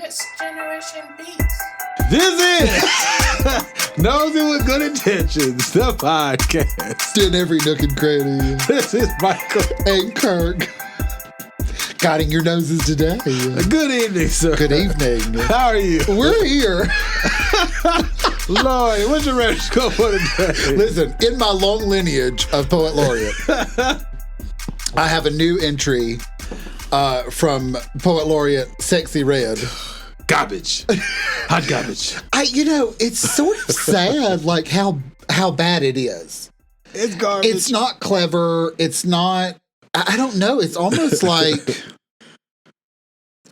Next Generation Beats. This is Nosey with Good Intentions, the podcast. In every nook and cranny. This is Michael And Kirk. Guiding your noses today. Good evening, sir. Good evening. How are you? We're here. Lord, what's your radish go for today? Listen, in my long lineage of Poet Laureate, I have a new entry from Poet Laureate Sexy Red. Garbage. Hot garbage. It's sort of sad, like how bad it is. It's garbage. It's not clever. It's not. I don't know. It's almost like.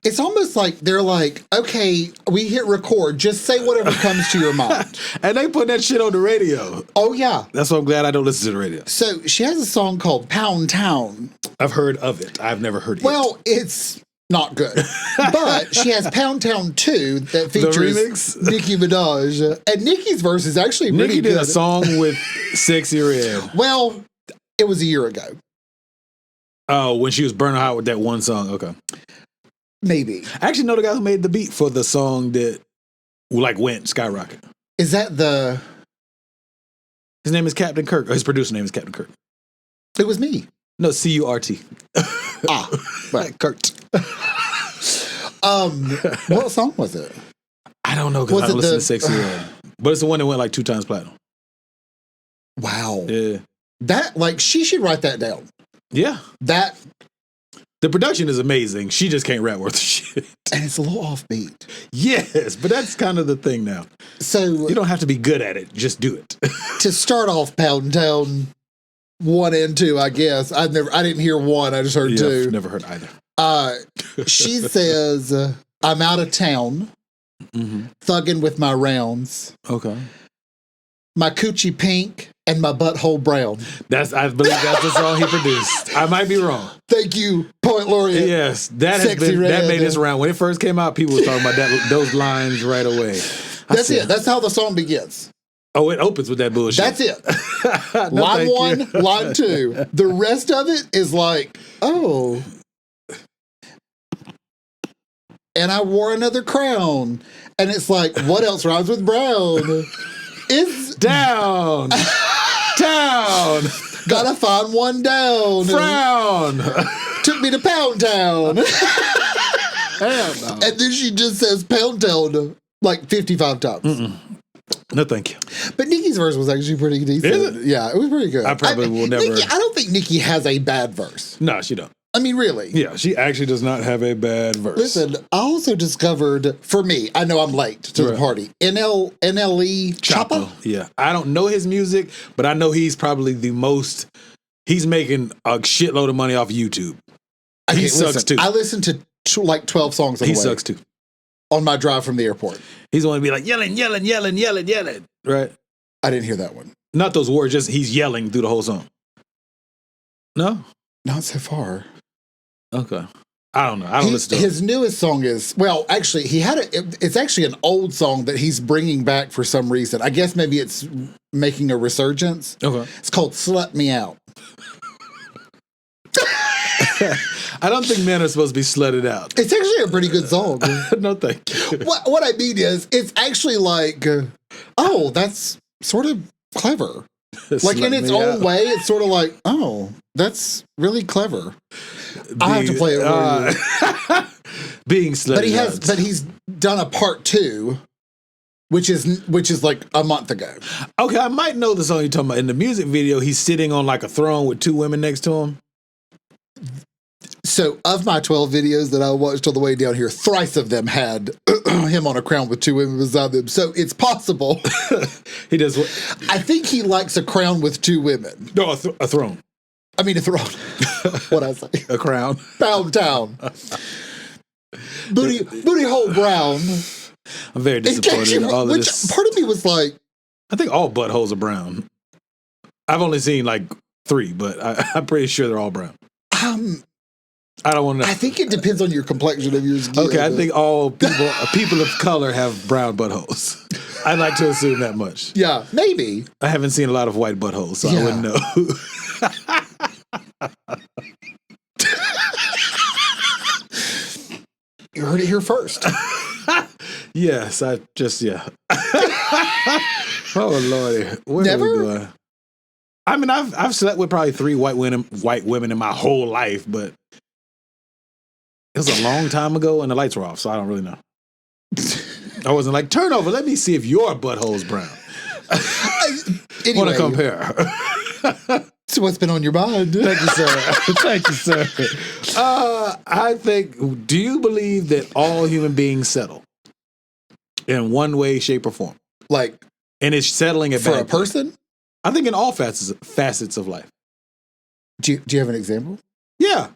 It's almost like they're like, okay, we hit record. Just say whatever comes to your mind. And they put that shit on the radio. Oh, yeah. That's why I'm glad I don't listen to the radio. So she has a song called Poundtown. I've heard of it. I've never heard it. Well, it's not good. But she has Poundtown 2 that features remix? Nicki Minaj. And Nicki's verse is actually pretty Nicki good. did a song with Sexy Red. Well, it was a year ago. Oh, when she was burning hot with that one song. Okay. Maybe. I actually know the guy who made the beat for the song that went skyrocket. Is that the... His name is Captain Kirk. Or his producer name is Captain Kirk. It was me. No, C-U-R-T. Right. Kurt. What song was it? I don't know because I don't listen to Sexy Red. But it's the one that went like 2 times platinum. Wow. Yeah. That, she should write that down. Yeah. That... The production is amazing. She just can't rap worth of shit. And it's a little offbeat. Yes, but that's kind of the thing now. So you don't have to be good at it. Just do it. To start off Poundtown 1 and 2, I guess. I didn't hear 1. I just heard 2. I've never heard either. She says, I'm out of town, thugging with my rounds. Okay. My coochie pink and my butthole brown. I believe that's the song he produced. I might be wrong. Thank you, Poet Laureate. Yes, that made this round. When it first came out, people were talking about those lines right away. That's it. That's how the song begins. Oh, it opens with that bullshit. That's it. Line 1, line 2. The rest of it is like, oh. And I wore another crown. And it's like, what else rhymes with brown? It's down. Town. Gotta find one down. Frown. Took me to Poundtown. Hell no. And then she just says Poundtown like 55 times. No, thank you. But Nicki's verse was actually pretty decent. Is it? Yeah, it was pretty good. I probably will never. I don't think Nicki has a bad verse. No, she don't. I mean, really. Yeah, she actually does not have a bad verse. Listen, I also discovered, for me, I know I'm late to the party, NLE Choppa. Yeah, I don't know his music, but I know he's probably he's making a shitload of money off YouTube. He sucks too. I listened to 12 songs on the way. He sucks too. On my drive from the airport. He's going to be like yelling, right? I didn't hear that one. Not those words, just he's yelling through the whole song. No? Not so far. Okay. I don't know. I don't listen to his newest song is, well, actually, it's actually an old song that he's bringing back for some reason. I guess maybe it's making a resurgence. Okay. It's called Slut Me Out. I don't think men are supposed to be slutted out. It's actually a pretty good song. No, thank you. What I mean is, it's actually like, oh, that's sort of clever. Like in its own way, it's sort of like, oh, that's really clever. I have to play it. Being slutted out. But he's done a part 2, which is like a month ago. Okay, I might know the song you're talking about. In the music video, he's sitting on like a throne with 2 women next to him. So, of my 12 videos that I watched on the way down here, thrice of them had him on a crown with 2 women beside them. So, it's possible. He does what? I think he likes a crown with 2 women. No, a throne. I mean, a throne. What'd I say? A crown. Poundtown. Booty hole brown. I'm very disappointed in all of which this. Part of me was like... I think all buttholes are brown. I've only seen like 3, but I'm pretty sure they're all brown. I don't want to know. I think it depends on your complexion of your skin. Okay, I think all people of color have brown buttholes. I'd like to assume that much. Yeah, maybe. I haven't seen a lot of white buttholes, so I wouldn't know. You heard it here first. Yes, I just Oh Lordy, where Never? are we going? I mean, I've slept with probably 3 white women in my whole life, but it was a long time ago, and the lights were off, so I don't really know. I wasn't like, turn over, let me see if your butthole's brown. Anyway, Want to compare? So what's been on your mind? Thank you, sir. Thank you, sir. I think, do you believe that all human beings settle in one way, shape, or form? Like, and it's settling for a person? I think in all facets of life. Do you have an example? Yeah,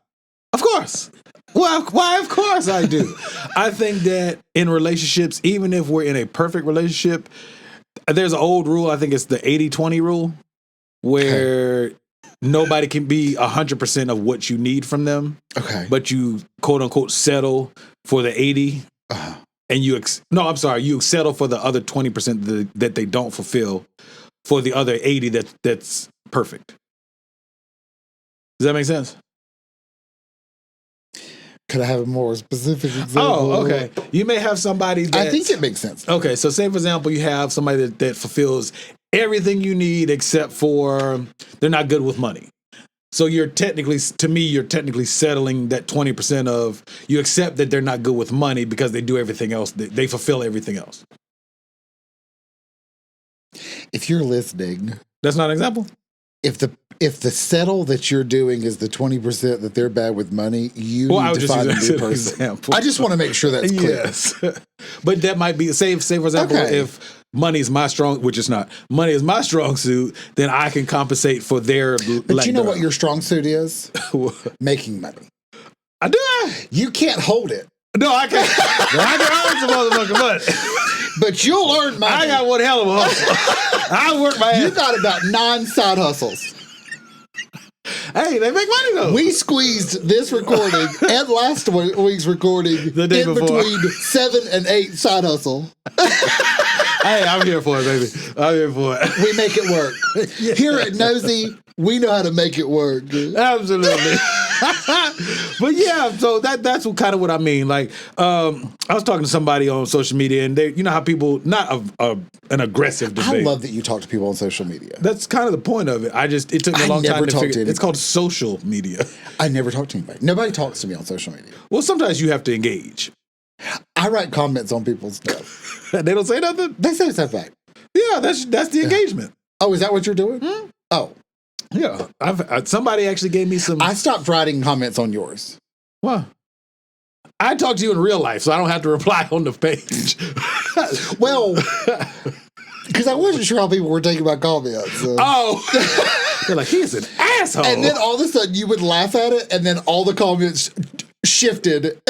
of course. Well, why? Of course I do. I think that in relationships, even if we're in a perfect relationship, there's an old rule. I think it's the 80-20 rule, where nobody can be 100% of what you need from them. Okay. But you, quote unquote, settle for the 80. And you settle for the other 20% that they don't fulfill for the other 80 that's perfect. Does that make sense? Could I have a more specific example? Oh, okay. You may have somebody that... I think it makes sense. Okay, so say, for example, you have somebody that fulfills everything you need except for they're not good with money. So you're technically settling that 20% of, you accept that they're not good with money because they do everything else. They fulfill everything else. If you're listening... That's not an example? If the settle that you're doing is the 20% that they're bad with money, you need to find a new person. Example. I just want to make sure that's clear. Yes. But that might be, say for example, if money is my strong, which it's not, money is my strong suit, then I can compensate for their But you know what your strong suit is? Making money. I do. You can't hold it. No, I can't. I can earn some motherfucking money. But you'll earn money. I got one hell of a hustle. I work my ass. You got about 9 side hustles. Hey, they make money though. We squeezed this recording and last week's recording the day before. Between 7 and 8 side hustle. Hey, I'm here for it, baby. I'm here for it. We make it work. Yeah. Here at Nosey, we know how to make it work. Absolutely. But yeah, so that's kind of what I mean. Like, I was talking to somebody on social media, and they, you know how people, not an aggressive debate. I love that you talk to people on social media. That's kind of the point of it. It took me a long time to figure. It's called social media. I never talk to anybody. Nobody talks to me on social media. Well, sometimes you have to engage. I write comments on people's stuff. They don't say nothing? They say stuff back. Yeah, that's the engagement. Oh, is that what you're doing? Hmm? Oh. Yeah. Somebody actually gave me some... I stopped writing comments on yours. What? I talk to you in real life, so I don't have to reply on the page. Well, because I wasn't sure how people were taking my comments. So. Oh. They're like, he's an asshole. And then all of a sudden you would laugh at it, and then all the comments shifted.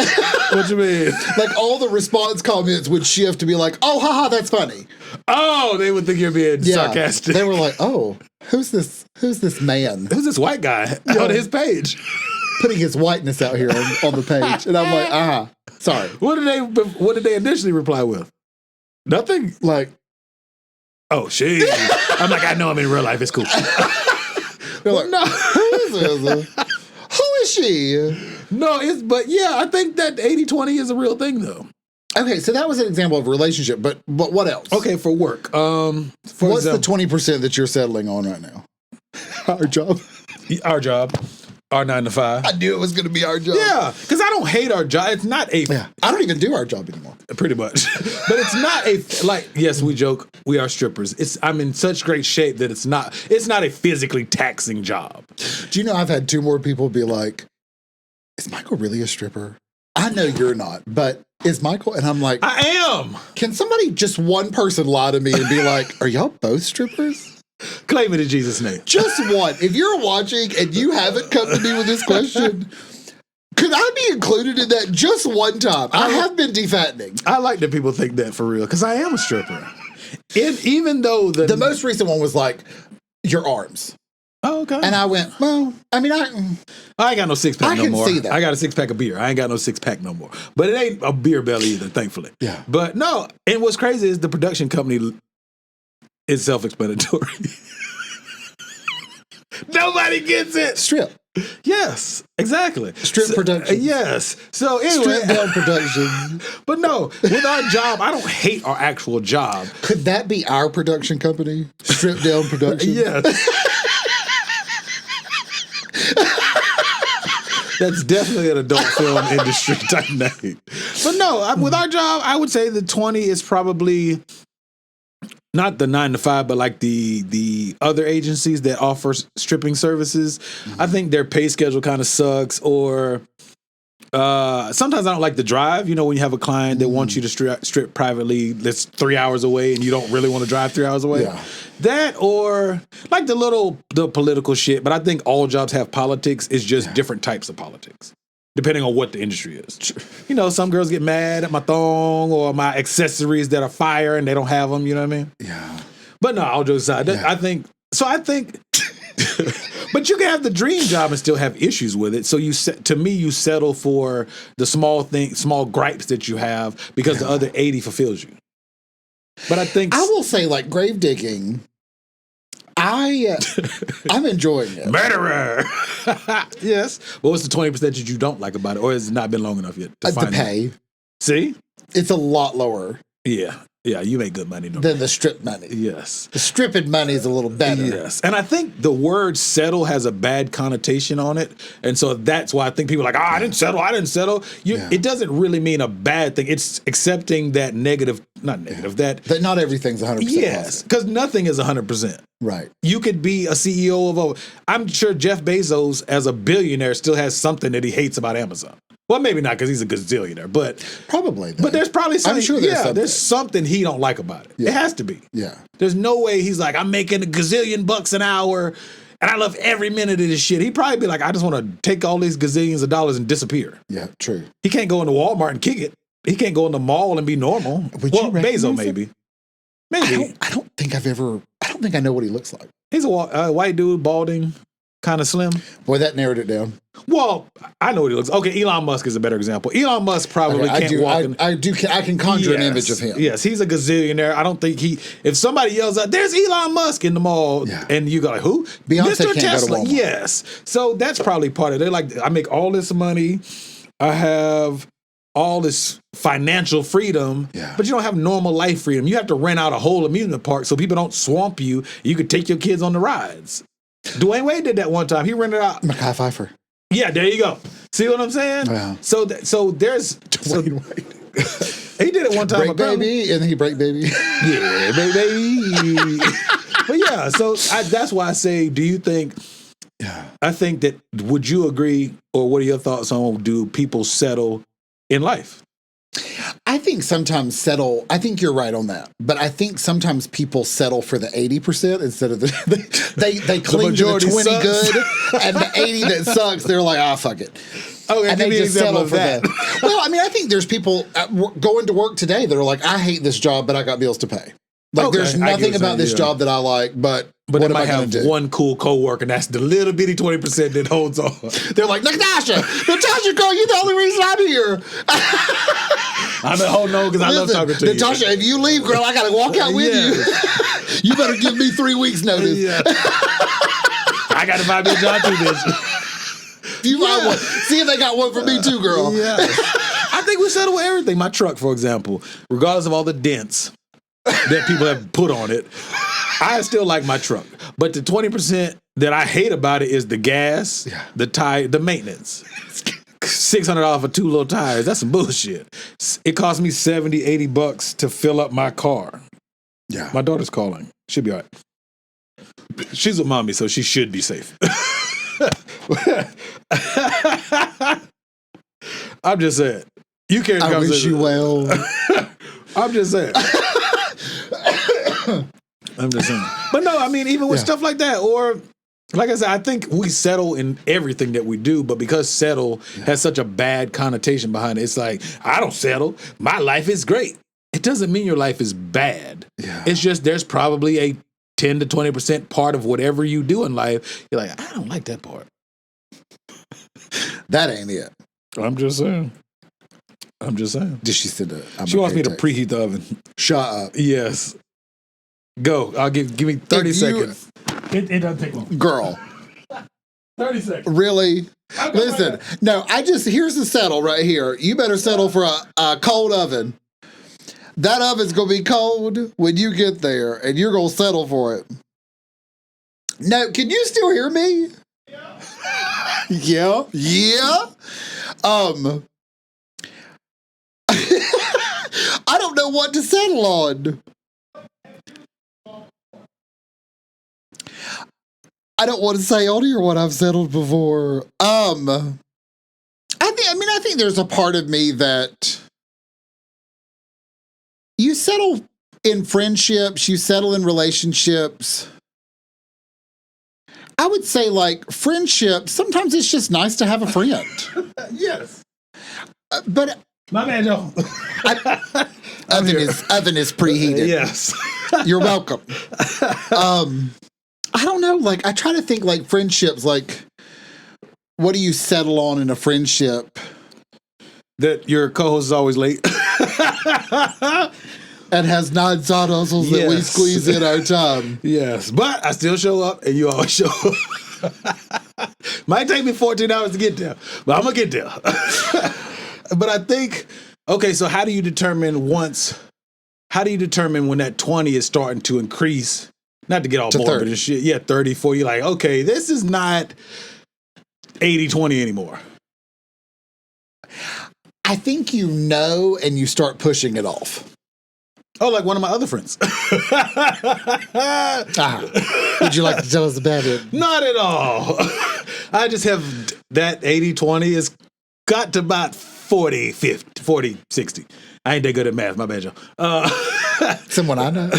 What you mean? Like all the response comments would shift to be like, oh, haha, that's funny. Oh, they would think you're being sarcastic. They were like, oh, who's this man? Who's this white guy on his page? Putting his whiteness out here on the page. And I'm like, sorry. What did they initially reply with? Nothing? Like, oh, shit. I'm like, I know him in real life. It's cool. They're like, no. Who is this? Who is she? No, but yeah, I think that 80-20 is a real thing, though. Okay, so that was an example of a relationship, but what else? Okay, for work. What's the 20% that you're settling on right now? Our job. Our job. Our 9 to 5. I knew it was going to be our job. Yeah, because I don't hate our job. It's not a... Yeah, I don't even do our job anymore. Pretty much. But it's not a... Like, yes, we joke, we are strippers. I'm in such great shape that it's not a physically taxing job. Do you know I've had 2 more people be like, is Michael really a stripper? I know you're not, but is Michael? And I'm like... I am! Can somebody, just one person, lie to me and be like, are y'all both strippers? Claim it in Jesus' name. Just one. If you're watching and you haven't come to me with this question, could I be included in that just one time? I have been defattening. I like that people think that for real, because I am a stripper. Even though the most recent one was like, your arms. Oh, okay. And I went, well, I mean, I ain't got no 6-pack no more. I can see that. I got a 6-pack of beer. I ain't got no 6-pack no more. But it ain't a beer belly either, thankfully. Yeah. But no, and what's crazy is the production company is self-explanatory. Nobody gets it. Strip. Yes, exactly. Strip production. Yes. So anyway, Strip down production. but no, with our job, I don't hate our actual job. Could that be our production company? Strip down production. Yes. That's definitely an adult film industry type name. But no, with our job, I would say the 20 is probably not the 9 to 5, but like the other agencies that offer stripping services. I think their pay schedule kind of sucks, or sometimes I don't like the drive. You know, when you have a client that wants you to strip privately that's 3 hours away and you don't really want to drive 3 hours away. Yeah. That, or like the political shit. But I think all jobs have politics. It's just different types of politics, depending on what the industry is. You know, some girls get mad at my thong or my accessories that are fire and they don't have them. You know what I mean? Yeah. But no, all jokes aside, I think. But you can have the dream job and still have issues with it. So you settle for the small gripes that you have because the other 80 fulfills you. But I think I will say, like, grave digging, I'm enjoying it. murderer. Yes. But what's the 20% that you don't like about it, or has it not been long enough yet to The find pay. out? See? It's a lot lower Yeah, you make good money. than the strip money. Yes. The stripping money is a little better. Yes. And I think the word settle has a bad connotation on it. And so that's why I think people are like, I didn't settle. It doesn't really mean a bad thing. It's accepting that That not everything's 100%. Yes, because nothing is 100%. Right. You could be a CEO I'm sure Jeff Bezos, as a billionaire, still has something that he hates about Amazon. Well, maybe not because he's a gazillionaire, but probably. But there's probably something. I'm sure there's something he don't like about it. Yeah. It has to be. Yeah. There's no way he's like, I'm making $1 gazillion an hour, and I love every minute of this shit. He'd probably be like, I just want to take all these gazillions of dollars and disappear. Yeah, true. He can't go into Walmart and kick it. He can't go in the mall and be normal. Bezos maybe. Maybe. I don't think I know what he looks like. He's a white dude, balding, kind of slim. Boy, that narrowed it down. Well, I know what he looks. Okay, Elon Musk is a better example. Elon Musk probably can't walk in. I can conjure an image of him. Yes, he's a gazillionaire. I don't think if somebody yells out, "There's Elon Musk" in the mall, and you go like, "Who?" Beyonce Mr. can't Tesla. go to Walmart. Yes. So that's probably part of it. They're like, I make all this money. I have all this financial freedom, but you don't have normal life freedom. You have to rent out a whole amusement park so people don't swamp you. You could take your kids on the rides. Dwayne Wade did that one time. He rented out Mekhi Phifer. Yeah, there you go. See what I'm saying? Yeah. So there's Dwayne Wade. He did it one time. Break baby, and then he break baby. Yeah, baby. But yeah, so that's why I say, do you think? Yeah. I think that. Would you agree, or what are your thoughts on do people settle in life? I think sometimes I think you're right on that. But I think sometimes people settle for the 80% instead of they cling to the 20 sucks. good and the 80 that sucks. They're like, fuck it. Okay, And give they me an just example settle of for that. that. Well, I mean, I think there's people going to work today that are like, I hate this job, but I got bills to pay. Like, Okay, there's I get what nothing you're about saying, this yeah. job that I like, but But what they am I might going have to do? one cool coworker, and that's the little bitty 20% that holds on. They're like, Natasha, girl, you're the only reason I'm here. I'm at home no because I love talking to Natasha, if you leave, girl, I got to walk out with you. You better give me 3 weeks notice. Yeah. I got to find me a job too, bitch. You find one. See if they got one for me too, girl. Yeah. I think we settle with everything. My truck, for example, regardless of all the dents that people have put on it, I still like my truck. But the 20% that I hate about it is the gas, the tire, the maintenance. $600 for 2 little tires. That's some bullshit. It cost me $70, $80 to fill up my car. Yeah. My daughter's calling. She'll be all right. She's with mommy, so she should be safe. I'm just saying. You can't. I wish you well. I'm just saying. I'm just saying. But no, I mean, even with stuff like that, or like I said, I think we settle in everything that we do, but because settle has such a bad connotation behind it, it's like, I don't settle. My life is great. It doesn't mean your life is bad. Yeah. It's just there's probably a 10 to 20% part of whatever you do in life. You're like, I don't like that part. That ain't it. I'm just saying. Did she send a? She wants me to preheat the oven. Shut up. Yes. Go. I'll give me 30 seconds. It doesn't take long. Girl. 30 seconds. Really? Listen, no, here's the settle right here. You better settle for a cold oven. That oven's going to be cold when you get there, and you're going to settle for it. No, can you still hear me? Yeah. Yeah. I don't know what to settle on. I don't want to say on here what I've settled before. I think there's a part of me that you settle in friendships, you settle in relationships. I would say, like, friendships, sometimes it's just nice to have a friend. Yes. But my man, Joe. oven is preheated. Yes. You're welcome. I don't know. Like, I try to think, like, friendships, like, what do you settle on in a friendship? That your co-host is always late. And has 9 side hustles that we squeeze in our time. Yes, but I still show up, and you always show up. Might take me 14 hours to get there, but I'm going to get there. But I think, okay, so how do you determine when that 20 is starting to increase? Not to get all morbid and shit. Yeah, 30, 40. You're like, okay, this is not 80-20 anymore. I think you know, and you start pushing it off. Oh, like one of my other friends. Would you like to tell us about it? Not at all. I just have that 80-20 has got to about 40, 50, 40, 60. I ain't that good at math, my bad, Joe. Someone I know.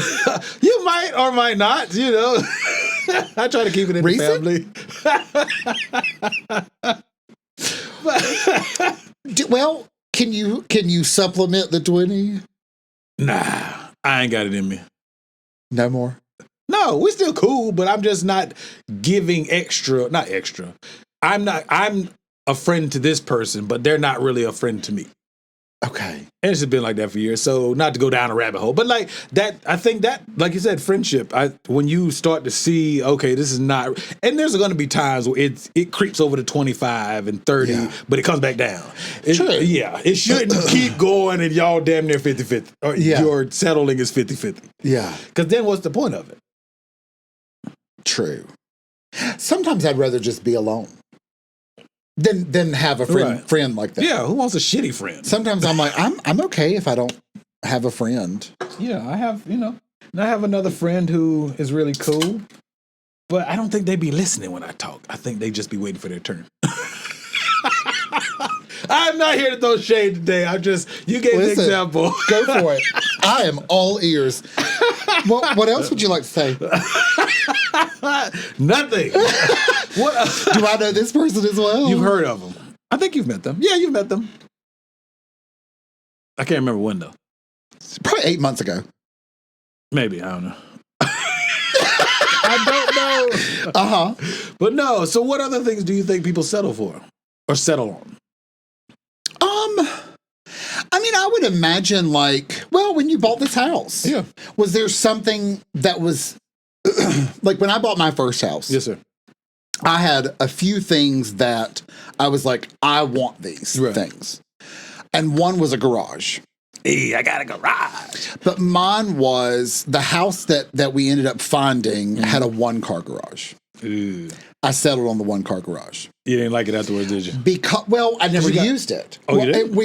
You might or might not, you know. I try to keep it in the family. Well, can you supplement the 20? Nah, I ain't got it in me. No more? No, we're still cool, but I'm just not giving not extra. I'm a friend to this person, but they're not really a friend to me. Okay. And it's just been like that for years. So not to go down a rabbit hole, but like that, I think that, like you said, friendship, when you start to see, okay, this is not, and there's going to be times where it creeps over to 25 and 30, but it comes back down. True. Yeah. It shouldn't keep going and y'all damn near 50-50. Or your settling is 50-50. Yeah. Because then what's the point of it? True. Sometimes I'd rather just be alone than have a friend like that. Yeah, who wants a shitty friend? Sometimes I'm like, I'm okay if I don't have a friend. Yeah, I have another friend who is really cool, but I don't think they be listening when I talk. I think they just be waiting for their turn. I'm not here to throw shade today. You gave an example. Go for it. I am all ears. What else would you like to say? Nothing. What? Do I know this person as well? You've heard of them. I think you've met them. Yeah, you've met them. I can't remember when, though. Probably 8 months ago. Maybe. I don't know. I don't know. Uh-huh. But no. So what other things do you think people settle for or settle on? I would imagine, like, well, when you bought this house, was there something that was like when I bought my first house? Yes, sir. I had a few things that I was like, I want these things. And one was a garage. Hey, I got a garage. But mine was the house that we ended up finding had a 1-car garage. Ooh. I settled on the 1-car garage. You didn't like it afterwards, did you? Because, well, I never used it. Oh, you did?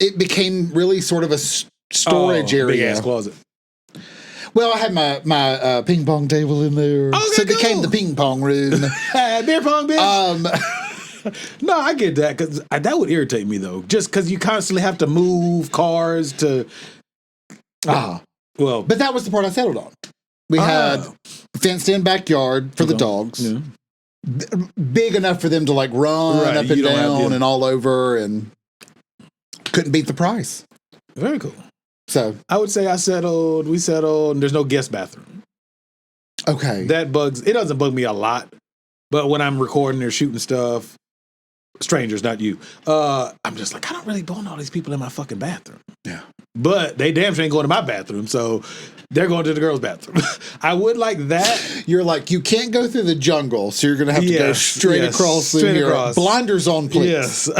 It became really sort of a storage area. Big ass closet. Well, I had my ping pong table in there, so it became the ping pong room. Beer pong, bitch. No, I get that because that would irritate me though. Just because you constantly have to move cars to. Well, but that was the part I settled on. We had fenced-in backyard for the dogs. Yeah. Big enough for them to like run up and down and all over, and couldn't beat the price. Very cool. So I would say we settled, and there's no guest bathroom. Okay. It doesn't bug me a lot, but when I'm recording or shooting stuff, strangers, not you, I'm just like, I don't really want all these people in my fucking bathroom. Yeah. But they damn sure ain't going to my bathroom, so they're going to the girls' bathroom. I would like that. You're like, you can't go through the jungle, so you're going to have to go straight across. Blinders on, please. Yes.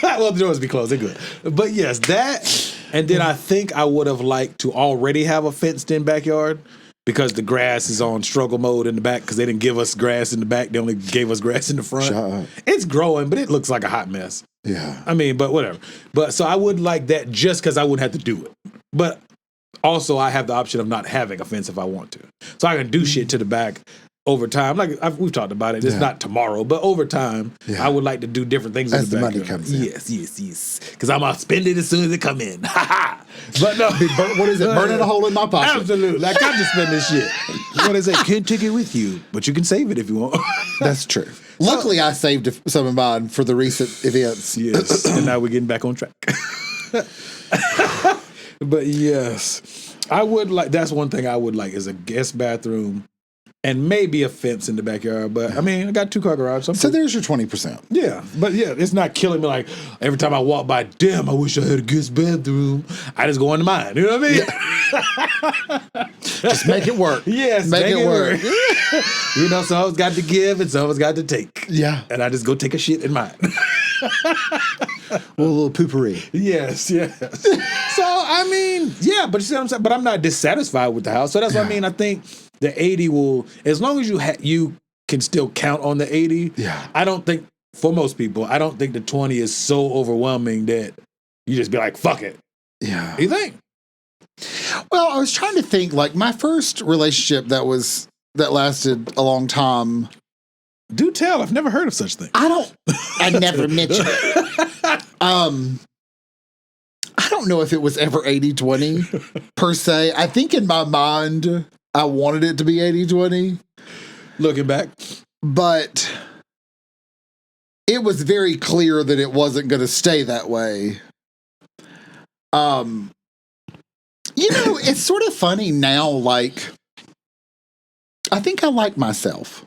Well, the doors be closed. They're good. But yes, that. And then I think I would have liked to already have a fenced-in backyard because the grass is on struggle mode in the back because they didn't give us grass in the back. They only gave us grass in the front. Shut up. It's growing, but it looks like a hot mess. Yeah. I mean, but whatever. But so I would like that just because I wouldn't have to do it. But also I have the option of not having a fence if I want to. So I can do shit to the back over time. Like we've talked about it. It's not tomorrow, but over time, I would like to do different things as in the the money comes in. Yes. Because I'm going to spend it as soon as it come in. But no. What is it? Burning a hole in my pocket. Absolutely. Like, I just spend this shit. What is it? Can't take it with you, but you can save it if you want. That's true. Luckily, I saved some of mine for the recent events. Yes. And now we're getting back on track. But yes, I would like, that's one thing I would like is a guest bathroom and maybe a fence in the backyard. But I mean, I got 2-car garage. So there's your 20%. Yeah. But yeah, it's not killing me like every time I walk by, damn, I wish I had a guest bathroom. I just go into mine. You know what I mean? Yeah. Just make it work. Yes. Make it work. You know, someone's got to give and someone's got to take. Yeah. And I just go take a shit in mine. A little poopery. Yes. So, I mean, yeah, but you see what I'm saying? But I'm not dissatisfied with the house. So that's what I mean. I think the 80 will, as long as you can still count on the 80. Yeah. I don't think, for most people, I don't think the 20 is so overwhelming that you just be like, fuck it. Yeah. You think? Well, I was trying to think, like, my first relationship that lasted a long time. Do tell. I've never heard of such thing. I never mentioned it. I don't know if it was ever 80-20 per se. I think in my mind, I wanted it to be 80-20. Looking back. But it was very clear that it wasn't going to stay that way. You know, it's sort of funny now, like, I think I like myself.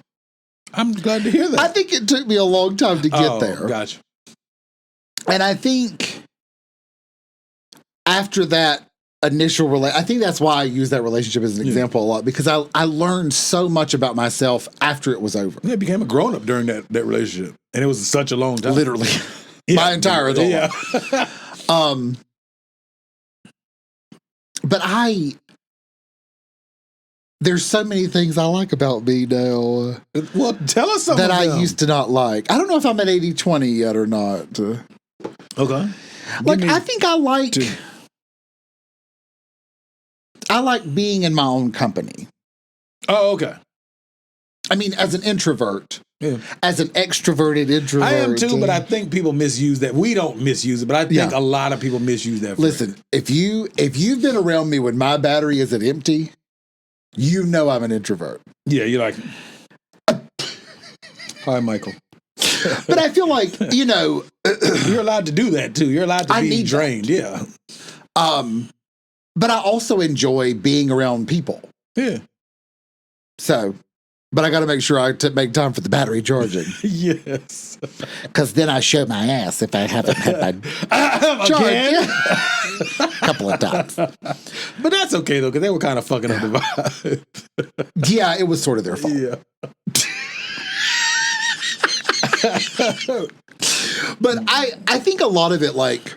I'm glad to hear that. I think it took me a long time to get there. Gotcha. And I think after that initial I think that's why I use that relationship as an example a lot, because I learned so much about myself after it was over. Yeah, I became a grown-up during that relationship. And it was such a long time. Literally. My entire adult life. But there's so many things I like about me now. Well, tell us something that I used to not like. I don't know if I'm at 80-20 yet or not. Okay. Like, I think I like being in my own company. Oh, okay. I mean, as an introvert. Yeah. As an extroverted introvert. I am too, but I think people misuse that. We don't misuse it, but I think a lot of people misuse that. Listen, if you've been around me when my battery isn't empty, you know I'm an introvert. Yeah, you're like, hi, Michael. But I feel like, you know, you're allowed to do that too. You're allowed to be drained. That. Yeah. But I also enjoy being around people. Yeah. So, but I got to make sure I make time for the battery charging. Yes. Because then I show my ass if I haven't had my charge. A couple of times. But that's okay, though, because they were kind of fucking up the vibe. Yeah, it was sort of their fault. Yeah. But I think a lot of it, like,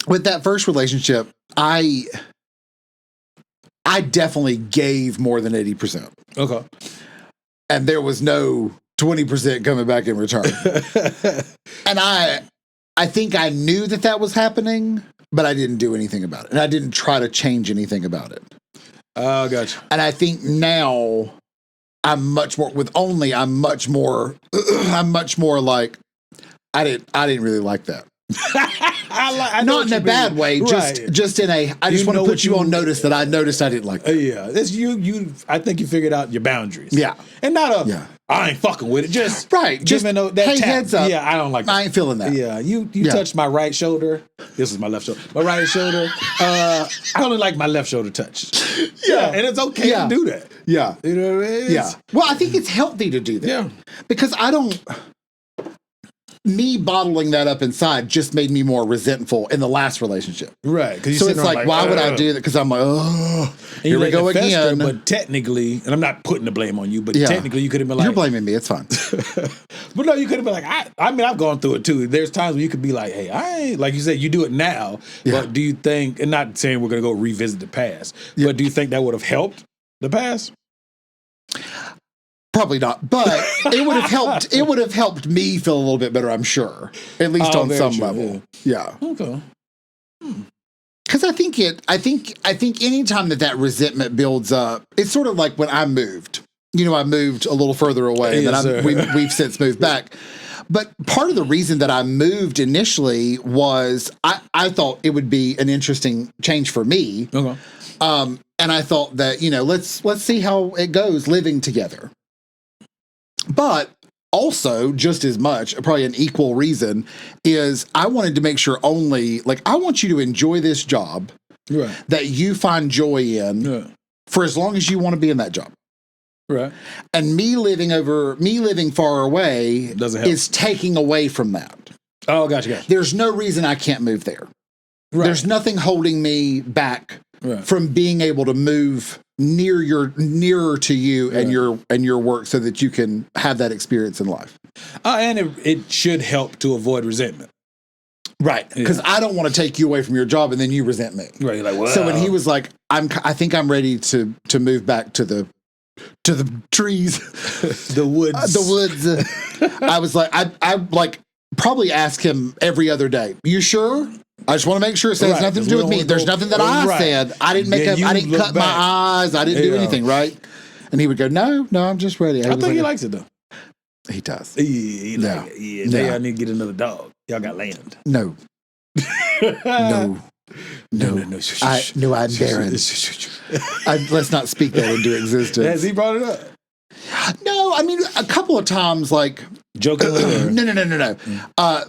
with that first relationship, I definitely gave more than 80%. Okay. And there was no 20% coming back in return. And I think I knew that was happening, but I didn't do anything about it. And I didn't try to change anything about it. Oh, gotcha. And I think now I'm much more like, I didn't really like that. I not in a bad way, just in a, I just want to put you on notice that I noticed I didn't like that. Yeah, it's you. I think you figured out your boundaries. Yeah, and not I ain't fucking with it. Just right, just giving that hey, tap. Heads up. Yeah, I don't like that. I ain't feeling that. Yeah, you touched my right shoulder. This is my left shoulder. My right shoulder. I only like my left shoulder touched. Yeah, and it's okay to do that. Yeah, you know what I mean? Yeah. Well, I think it's healthy to do that. Yeah, because I don't. me bottling that up inside just made me more resentful in the last relationship. Right. So it's like, why would I do that? Because I'm like, oh, here we go again. But technically, and I'm not putting the blame on you, but technically you could have been like... You're blaming me. It's fine. But no, you could have been like, I mean, I've gone through it too. There's times where you could be like, hey, I ain't... Like you said, you do it now, but do you think... And not saying we're going to go revisit the past, but do you think that would have helped the past? Probably not, but it would have helped. It would have helped me feel a little bit better, I'm sure, at least on some level. Yeah. Okay. Because I think anytime that resentment builds up, it's sort of like when I moved. You know, I moved a little further away, and we've since moved back. But part of the reason that I moved initially was I thought it would be an interesting change for me. Okay. And I thought that, let's see how it goes living together. But also, just as much, probably an equal reason, is I wanted to make sure I want you to enjoy this job that you find joy in for as long as you want to be in that job. Right. And me living far away is taking away from that. Oh, gotcha. There's no reason I can't move there. Right. There's nothing holding me back from being able to move nearer to you and your work so that you can have that experience in life. And it should help to avoid resentment. Right. Because I don't want to take you away from your job and then you resent me. Right. You're like, well. So when he was like, I think I'm ready to move back to the trees, the woods. I was like, I like probably ask him every other day. You sure? I just want to make sure it has nothing to do with me. There's nothing that I said. I didn't I didn't cut my eyes. I didn't do anything, right? And he would go, no, I'm just ready. I think he likes it though. He does. Now I need to get another dog. Y'all got land. No. No. I'm barren. Let's not speak that into existence. Has he brought it up? No, I mean a couple of times, like jokingly. No.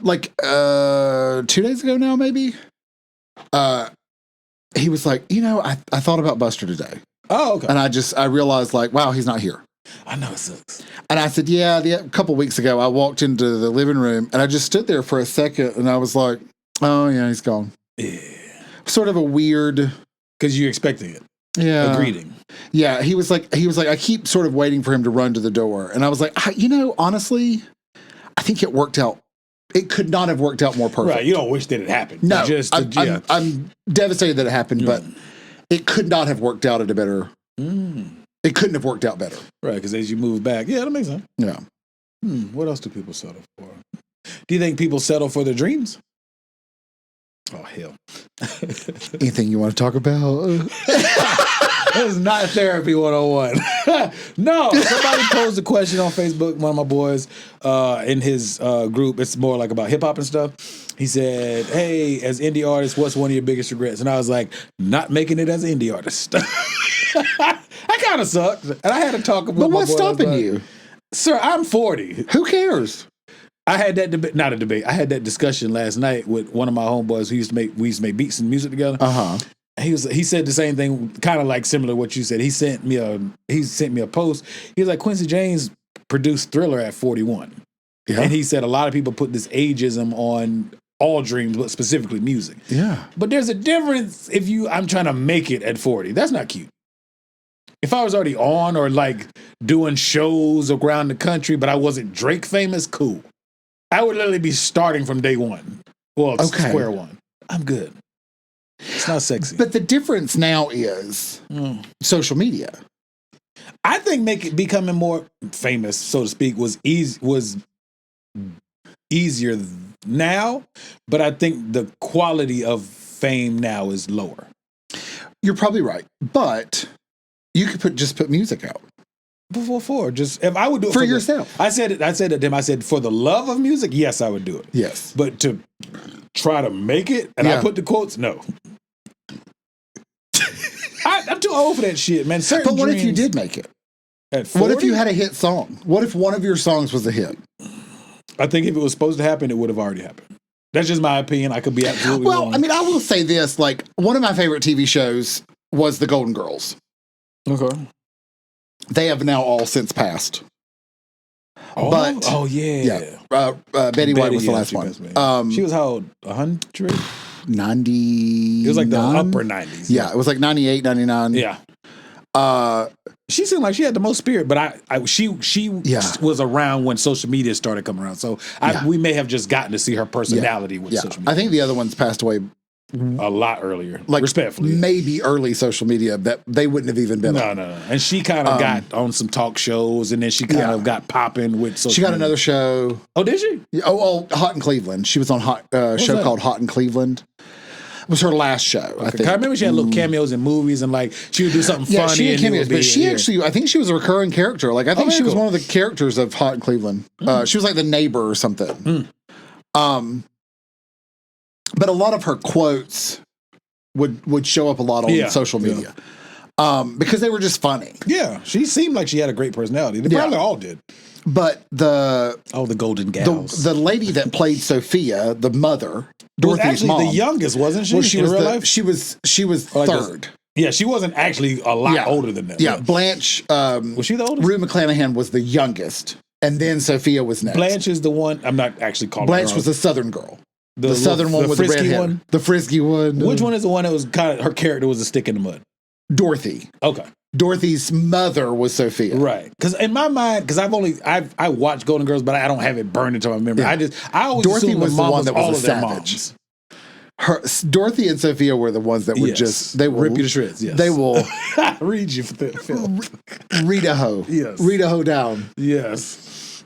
Like 2 days ago now, maybe. He was like, I thought about Buster today. Oh, okay. And I realized, like, wow, he's not here. I know it sucks. And I said, a couple weeks ago, I walked into the living room and I just stood there for a second and I was like, oh yeah, he's gone. Yeah. Sort of a weird, because you're expecting it. Yeah. A greeting. Yeah. He was like, I keep sort of waiting for him to run to the door. And I was like, honestly, I think it worked out. It could not have worked out more perfect. Right. You don't wish that it happened. No. I'm devastated that it happened, but it could not have worked out at a better. It couldn't have worked out better. Right. Because as you move back, that makes sense. Yeah. What else do people settle for? Do you think people settle for their dreams? Oh, hell. Anything you want to talk about? This is not therapy 101. No, somebody posed a question on Facebook, one of my boys, in his group. It's more like about hip-hop and stuff. He said, hey, as indie artist, what's one of your biggest regrets? And I was like, not making it as an indie artist. That kind of sucked. And I had to talk about. But what's stopping you? Sir, I'm 40. Who cares? I had that debate, not a debate. I had that discussion last night with one of my homeboys who we used to make beats and music together. He said the same thing, kind of like similar to what you said. He sent me a post. He was like, Quincy James produced Thriller at 41. Yeah. And he said a lot of people put this ageism on all dreams, but specifically music. Yeah. But there's a difference if I'm trying to make it at 40. That's not cute. If I was already on or like doing shows around the country, but I wasn't Drake famous, cool. I would literally be starting from day one. Well, square one. I'm good. It's not sexy. But the difference now is social media. I think becoming more famous, so to speak, was easier now, but I think the quality of fame now is lower. You're probably right, but you could just put music out. Just if I would do it for yourself. I said to him, I said, for the love of music, yes, I would do it. Yes. But to try to make it, and I put the quotes, no. I'm too old for that shit, man. But what if you did make it? At 40? What if you had a hit song? What if one of your songs was a hit? I think if it was supposed to happen, it would have already happened. That's just my opinion. I could be absolutely wrong. Well, I mean, I will say this. Like, one of my favorite TV shows was The Golden Girls. Okay. They have now all since passed. But yeah. Betty White was the last one. She was how old? 100? 90. It was like the upper 90s. Yeah, it was like 98, 99. Yeah. She seemed like she had the most spirit, but she was around when social media started coming around. So we may have just gotten to see her personality with social media. I think the other ones passed away a lot earlier, like respectfully. Maybe early social media that they wouldn't have even been on. No. And she kind of got on some talk shows, and then she kind of got popping with social She got media. another show. Oh, did she? Hot in Cleveland. She was on show called Hot in Cleveland. It was her last show, I think. I remember she had little cameos in movies, and like she would do something funny. Yeah, she had cameos, but she actually, I think she was a recurring character. Like I think she was one of the characters of Hot in Cleveland. She was like the neighbor or something. But a lot of her quotes would show up a lot on social media because they were just funny. Yeah, she seemed like she had a great personality. They probably all did. But the golden gals, the lady that played Sophia, the mother, Dorothy's mom, the youngest, wasn't she? Well, she in was real life? She was third. Yeah, she wasn't actually a lot older than them. Yeah, Blanche. Was she the oldest? Rue McClanahan was the youngest, and then Sophia was next. Blanche is the one. I'm not actually calling Blanche her was the Southern girl. The Southern one with the red hair. one? The frisky one. Which one is the one that was kind of her character was a stick in the mud? Dorothy. Okay. Dorothy's mother was Sophia. Right. Because in my mind, because I watched Golden Girls, but I don't have it burned into my memory. Yeah. I always Dorothy was the one that was a savage. Dorothy and Sophia were the ones that would they will rip you to shreds. Yes. They will read you for the film. Read a hoe. Yes. Read a hoe down. Yes.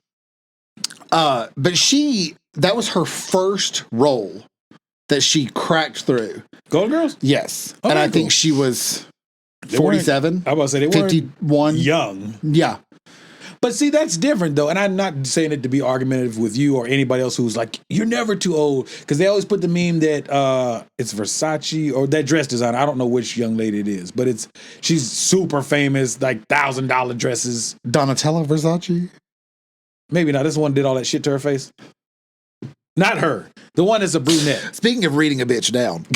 But that was her first role that she cracked through. Golden Girls? Yes. Oh, and I think she was 47. I was about to say they 51. Weren't young. Yeah. But see, that's different though. And I'm not saying it to be argumentative with you or anybody else who's like, you're never too old. Because they always put the meme that it's Versace or that dress designer. I don't know which young lady it is, but she's super famous, like $1,000 dresses. Donatella Versace? Maybe not. This one did all that shit to her face. Not her. The one that's a brunette. Speaking of reading a bitch down.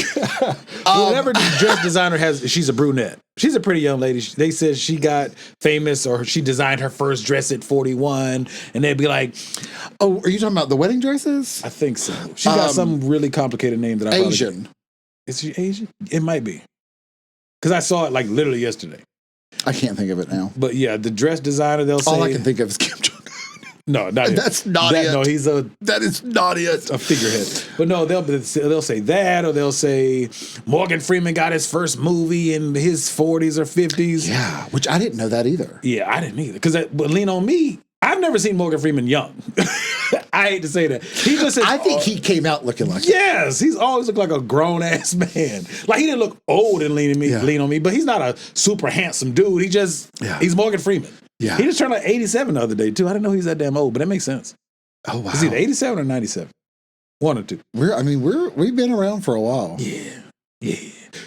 Whatever dress designer she's a brunette. She's a pretty young lady. They said she got famous or she designed her first dress at 41. And they'd be like, oh, are you talking about the wedding dresses? I think so. She got some really complicated name that I Asian. Is she Asian? It might be. Because I saw it like literally yesterday. I can't think of it now. But yeah, the dress designer, they'll say. All I can think of is Kim Jong. No, not it. That's not it. No, that is not it. A figurehead. But no, they'll say that, or they'll say Morgan Freeman got his first movie in his 40s or 50s. Yeah, which I didn't know that either. Yeah, I didn't either. But Lean on Me, I've never seen Morgan Freeman young. I hate to say that. He just says, I think he came out looking like yes, he's always looked like a grown ass man. Like he didn't look old in Lean on Me, but he's not a super handsome dude. He's Morgan Freeman. Yeah. He just turned like 87 the other day, too. I didn't know he was that damn old, but that makes sense. Oh, wow. Is he 87 or 97? One or two. We've been around for a while. Yeah.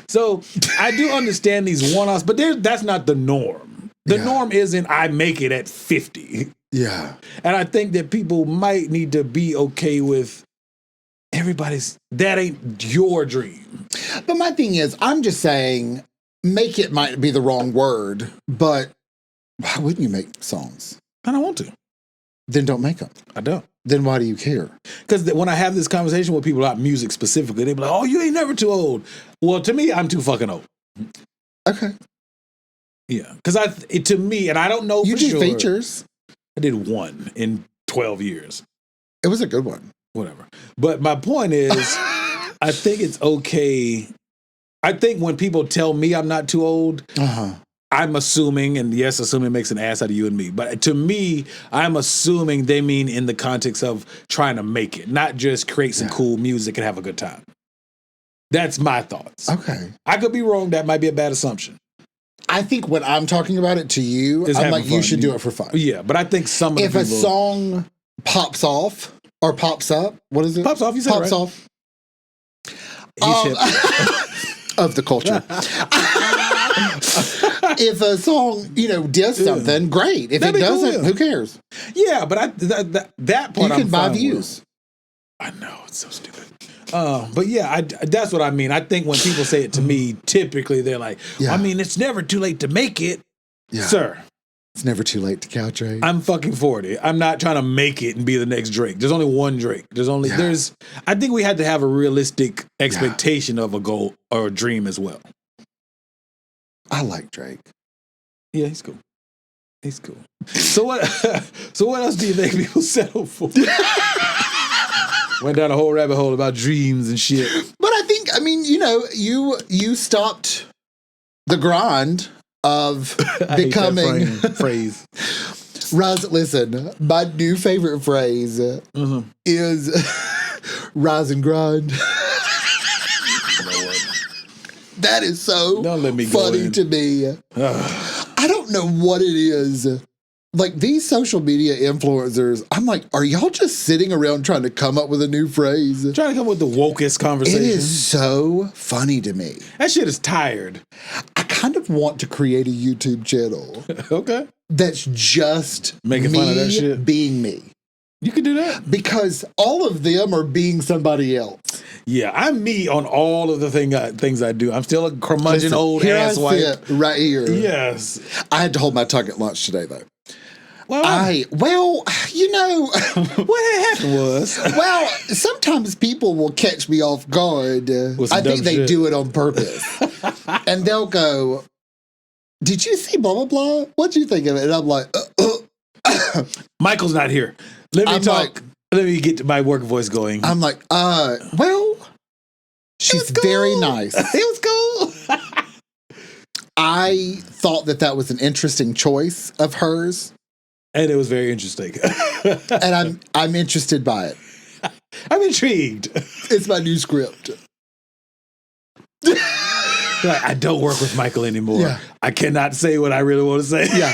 So I do understand these one-offs, but that's not the norm. The norm isn't I make it at 50. Yeah. And I think that people might need to be okay with that ain't your dream. But my thing is, I'm just saying, make it might be the wrong word, but why wouldn't you make songs? I don't want to. Then don't make them. I don't. Then why do you care? Because when I have this conversation with people about music specifically, they be like, oh, you ain't never too old. Well, to me, I'm too fucking old. Okay. Yeah. Because to me, and I don't know you for do sure. features. I did one in 12 years. It was a good one. Whatever. But my point is, I think it's okay. I think when people tell me I'm not too old, I'm assuming, and yes, assuming makes an ass out of you and me. But to me, I'm assuming they mean in the context of trying to make it, not just create some cool music and have a good time. That's my thoughts. Okay. I could be wrong. That might be a bad assumption. I think when I'm talking about it to you, I'm like, you should do it for fun. Yeah, but I think some of the people... If a song pops off or pops up, what is it? Pops off, you said pops right. off. Of the culture. If a song, does something, great. If it doesn't, who cares? Yeah, but that part you can buy views. I know, it's so stupid. But yeah, that's what I mean. I think when people say it to me, typically they're like, I mean, it's never too late to make it. Yeah. Sir, It's never too late to couch Drake. I'm fucking 40. I'm not trying to make it and be the next Drake. There's only one Drake. I think we had to have a realistic expectation of a goal or a dream as well. I like Drake. Yeah, he's cool. He's cool. So what else do you think people settle for? Went down a whole rabbit hole about dreams and shit. But I mean, you stopped the grind of becoming phrase. Listen, my new favorite phrase is rise and grind. That is so funny to me. I don't know what it is. Like, these social media influencers, I'm like, are y'all just sitting around trying to come up with a new phrase? Trying to come up with the wokest conversation. It is so funny to me. That shit is tired. I kind of want to create a YouTube channel. Okay. That's just making fun of that shit. Being me. You can do that. Because all of them are being somebody else. Yeah, I'm me on all of the things I do. I'm still a curmudgeon old ass wife. Right here. Yes. I had to hold my tongue at lunch today, though. Well, what had happened was... sometimes people will catch me off guard. I think they do it on purpose. And they'll go, did you see blah, blah, blah? What'd you think of it? And I'm like, Michael's not here. Let me talk. Let me get my work voice going. I'm like, she's very nice. It was cool. I thought that was an interesting choice of hers. And it was very interesting. And I'm interested by it. I'm intrigued. It's my new script. I don't work with Michael anymore. Yeah. I cannot say what I really want to say. Yeah.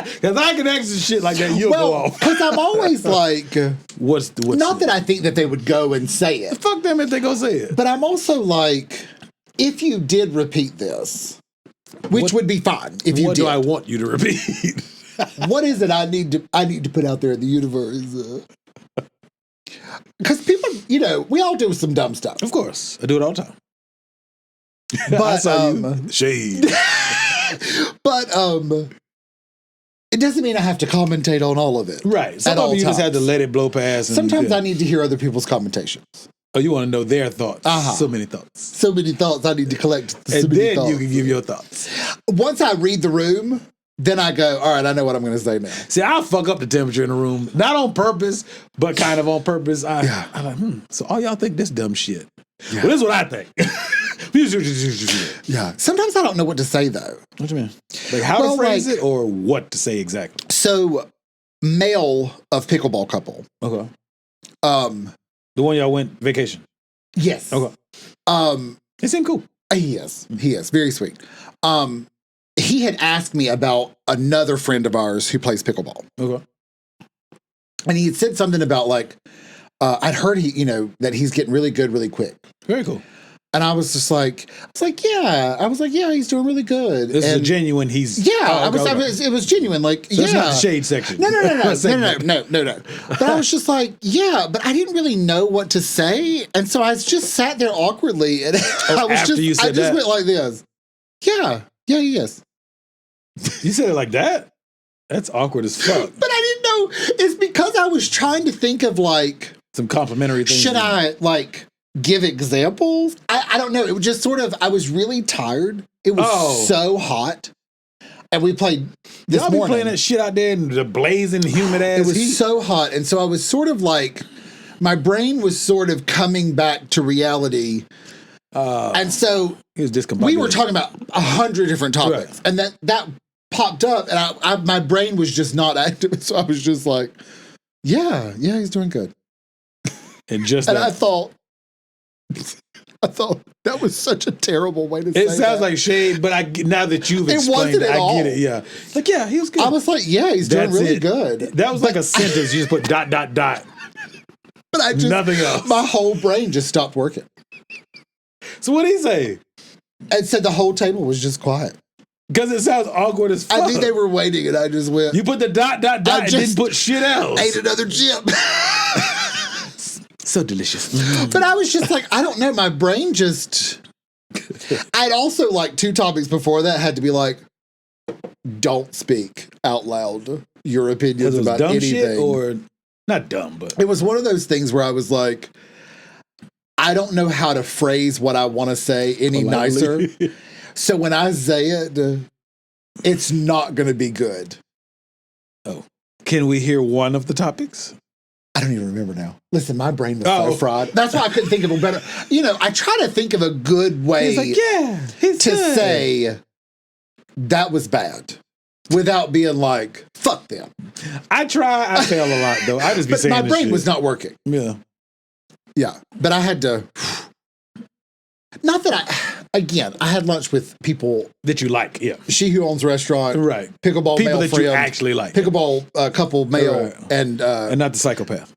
Because I can ask shit like that, you'll go off. Because I'm always like... what's not that I think that they would go and say it. Fuck them if they go say it. But I'm also like, if you did repeat this, which would be fine if you did. What do I want you to repeat? What is it I need to put out there in the universe? Because people, we all do some dumb stuff. Of course. I do it all the time. But, I saw you. Shade. But it doesn't mean I have to commentate on all of it. Right. Sometimes you just have to let it blow past. Sometimes I need to hear other people's commentations. Oh, you want to know their thoughts. So many thoughts. So many thoughts I need to collect. And then you can give your thoughts. Once I read the room... Then I go, all right, I know what I'm going to say now. See, I'll fuck up the temperature in the room. Not on purpose, but kind of on purpose. I'm like, so all y'all think this dumb shit. Yeah. Well, this is what I think. Yeah. Sometimes I don't know what to say, though. What do you mean? Like how to phrase it or what to say exactly? So, male of pickleball couple. Okay. The one y'all went vacation? Yes. Okay. It seemed cool. He is. Very sweet. He had asked me about another friend of ours who plays pickleball. Okay. And he had said something about I'd heard that he's getting really good really quick. Very cool. And I was like, yeah, he's doing really good. This is a genuine, it was genuine. Like, so it's not the shade section. No. But I was just like, yeah, but I didn't really know what to say. And so I just sat there awkwardly. And I just went like this. Yeah, he is. You said it like that? That's awkward as fuck. But I didn't know. It's because I was trying to think of some complimentary things. Should I give examples? I don't know. It was just sort of, I was really tired. It was so hot. And we played this morning. Y'all be playing that shit out there in the blazing humid ass It was heat. so hot. And so I was sort of my brain was sort of coming back to reality. And so we were talking about 100 different topics. Right. And that popped up and my brain was just not active. So I was just like, yeah, he's doing good. And I thought that was such a terrible way to say it. It sounds like shade, but now that you've explained it, I get it. Yeah. Yeah, he was good. I was like, yeah, he's doing really good. That was like a sentence. You just put ... But nothing else. My whole brain just stopped working. So what did he say? It said the whole table was just quiet. Because it sounds awkward as fuck. I think they were waiting and I just went. You put the ... and didn't put shit else. Ate another chip. So delicious. But I was just like, I don't know. My brain just... I'd also 2 topics before that had to be don't speak out loud your opinions about dumb anything. shit or not dumb, but it was one of those things where I was like, I don't know how to phrase what I want to say any nicer. So when I say it, it's not going to be good. Oh, can we hear one of the topics? I don't even remember now. Listen, my brain was so fried. That's why I couldn't think of a better. I try to think of a good way to say that was bad without being like, fuck them. I try. I fail a lot, though. I just be saying my brain was not working. Yeah. Yeah. But I had to. Not that I had lunch with people that you like. Yeah. She Who Owns a Restaurant. Right. Pickleball people male that friend. You actually like. Pickleball couple male. Right. And not the psychopath.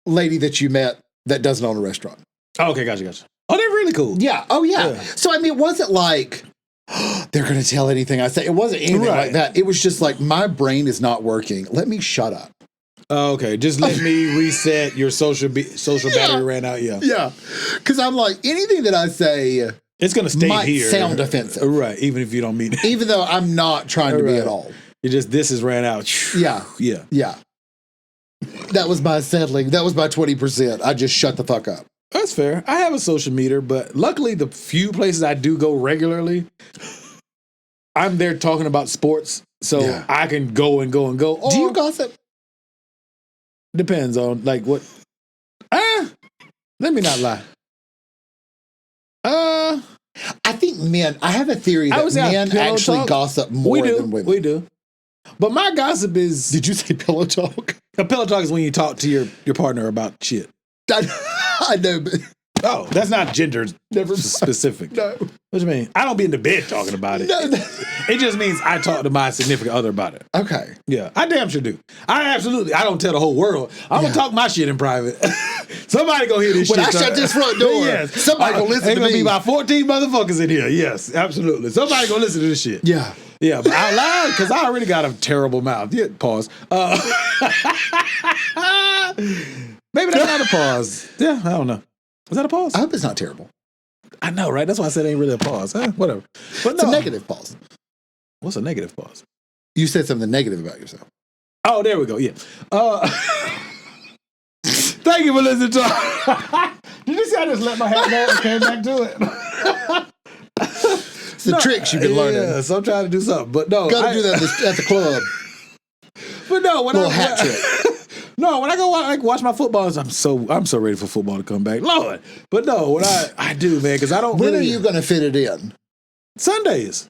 Lady that you met that doesn't own a restaurant. Oh, okay. Gotcha. Oh, they're really cool. Yeah. Oh, yeah. So, I mean, it wasn't like they're going to tell anything I say. It wasn't anything like that. It was just like, my brain is not working. Let me shut up. Okay, just let me reset your social battery ran out. Yeah, yeah, because I'm like, anything that I say, it's gonna stay might here. Sound offensive, right? Even if you don't mean it. Even though I'm not trying to be at all. You just this has ran out. Yeah, yeah. That was my settling. That was my 20%. I just shut the fuck up. That's fair. I have a social meter, but luckily the few places I do go regularly, I'm there talking about sports, so I can go and go and go. Do you gossip? Depends on like what. Let me not lie. I think men. I have a theory that men actually gossip more than women. We do. But my gossip is. Did you say pillow talk? A pillow talk is when you talk to your partner about shit. I know, but. Oh, that's not gender specific. No. What do you mean? I don't be in the bed talking about it. No. It just means I talk to my significant other about it. Okay. Yeah, I damn sure do. I don't tell the whole world. I'm going to talk my shit in private. Somebody go hear this shit. When I shut this front door, yes. somebody go listen to me. There's going to be about 14 motherfuckers in here. Yes, absolutely. Somebody go listen to this shit. Yeah. Yeah, but out loud, because I already got a terrible mouth. Yeah, pause. Maybe that's not a pause. Yeah, I don't know. Was that a pause? I hope it's not terrible. I know, right? That's why I said it ain't really a pause. Whatever. But it's a negative pause. What's a negative pause? You said something negative about yourself. Oh, there we go. Yeah. Thank you for listening to Did you see I just let my head go and came back to it? It's the tricks you've been learning. Yeah, so I'm trying to do something. But no. Got to do that at the club. But no, when hat trick. No, when I go watch my football, I'm so ready for football to come back, Lord. But no, what I do, man, because I don't. When are you going to fit it in? Sundays.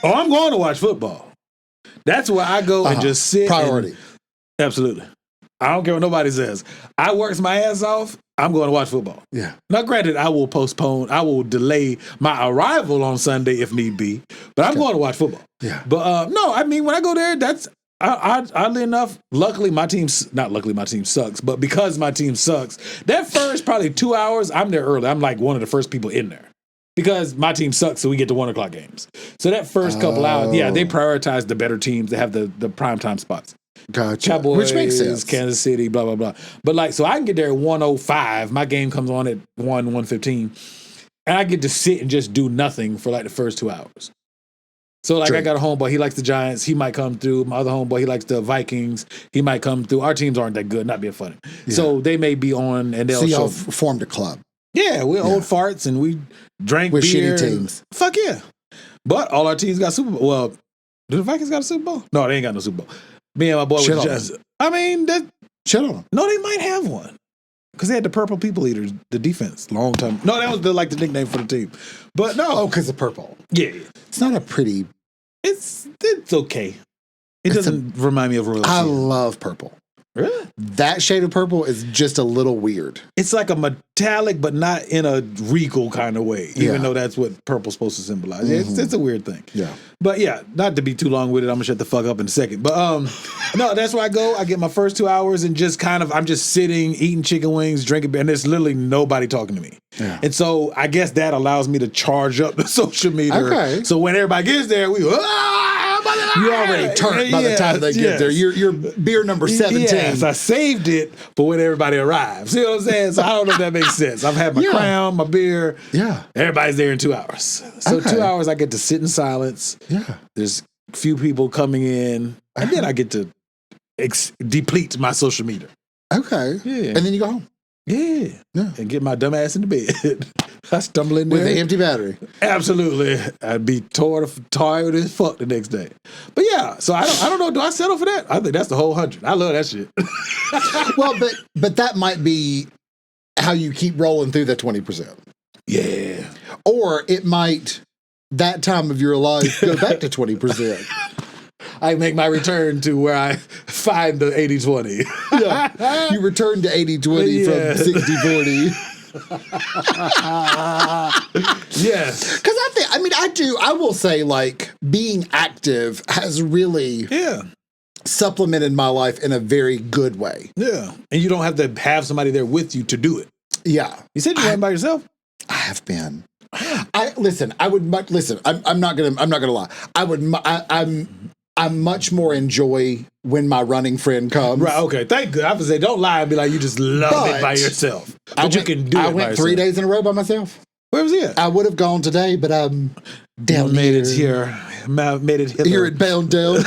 Oh, I'm going to watch football. That's where I go and just sit. Priority. Absolutely. I don't care what nobody says. I works my ass off. I'm going to watch football. Yeah. Now, granted, I will delay my arrival on Sunday if need be, but I'm going to watch football. Yeah. But no, I mean, when I go there, oddly enough, luckily my team sucks, but because my team sucks, that first probably 2 hours, I'm there early. I'm like one of the first people in there. Because my team sucks, so we get to 1 o'clock games. So that first couple hours, they prioritize the better teams that have the primetime spots. Gotcha. Cowboys, which makes sense. Kansas City, blah, blah, blah. But so I can get there at 1:05. My game comes on at 1:15. And I get to sit and just do nothing for like the first 2 hours. So I got a homeboy, he likes the Giants. He might come through. My other homeboy, he likes the Vikings. He might come through. Our teams aren't that good, not being funny. Yeah. So they may be on and they'll y'all formed a club. Yeah, we're old farts and we drank with beer. Shitty teams. Fuck yeah. But all our teams got Super Bowl. Well, do the Vikings got a Super Bowl? No, they ain't got no Super Bowl. Me and my boy was just, shit on them. No, they might have one. Because they had the purple people eaters, the defense, long time. No, that was the nickname for the team. But no. Oh, because of purple. Yeah. It's not a pretty. It's okay. It doesn't remind me of royalty. I love purple. Really? That shade of purple is just a little weird. It's like a metallic, but not in a regal kind of way, even though that's what purple's supposed to symbolize. Mm-hmm. It's a weird thing. Yeah. But yeah, not to be too long with it, I'm going to shut the fuck up in a second. But no, that's where I go. I get my first 2 hours and just I'm just sitting, eating chicken wings, drinking beer, and there's literally nobody talking to me. Yeah. And so I guess that allows me to charge up the social media. Okay. So when everybody gets there, we you already turned by the time they get there. You're beer number 17. Yes, I saved it for when everybody arrives. See what I'm saying? So I don't know if that makes sense. I've had my crown, my beer. Yeah. Everybody's there in 2 hours. So 2 hours I get to sit in silence. Yeah. There's few people coming in, and then I get to deplete my social media. Okay. Yeah. And then you go home. Yeah. And get my dumb ass in the bed. I stumble in there. With an empty battery. Absolutely. I'd be tired as fuck the next day. But yeah, so I don't know. Do I settle for that? I think that's the whole 100. I love that shit. Well, but that might be how you keep rolling through the 20%. Yeah. Or it might, that time of your life, go back to 20%. I make my return to where I find the 80-20. Yeah. You return to 80-20 from 60-40. Yes. Because I will say, like, being active has really supplemented my life in a very good way. Yeah. And you don't have to have somebody there with you to do it. Yeah. You said you went by yourself? I have been. I'm not gonna lie. I much more enjoy when my running friend comes. Right, okay. Thank God. I would say, don't lie and be like, you just love it by yourself. But you can do it by yourself. I went 3 days in a row by myself. Where was he at? I would have gone today, but I'm down made it here. Made it here at Poundtown.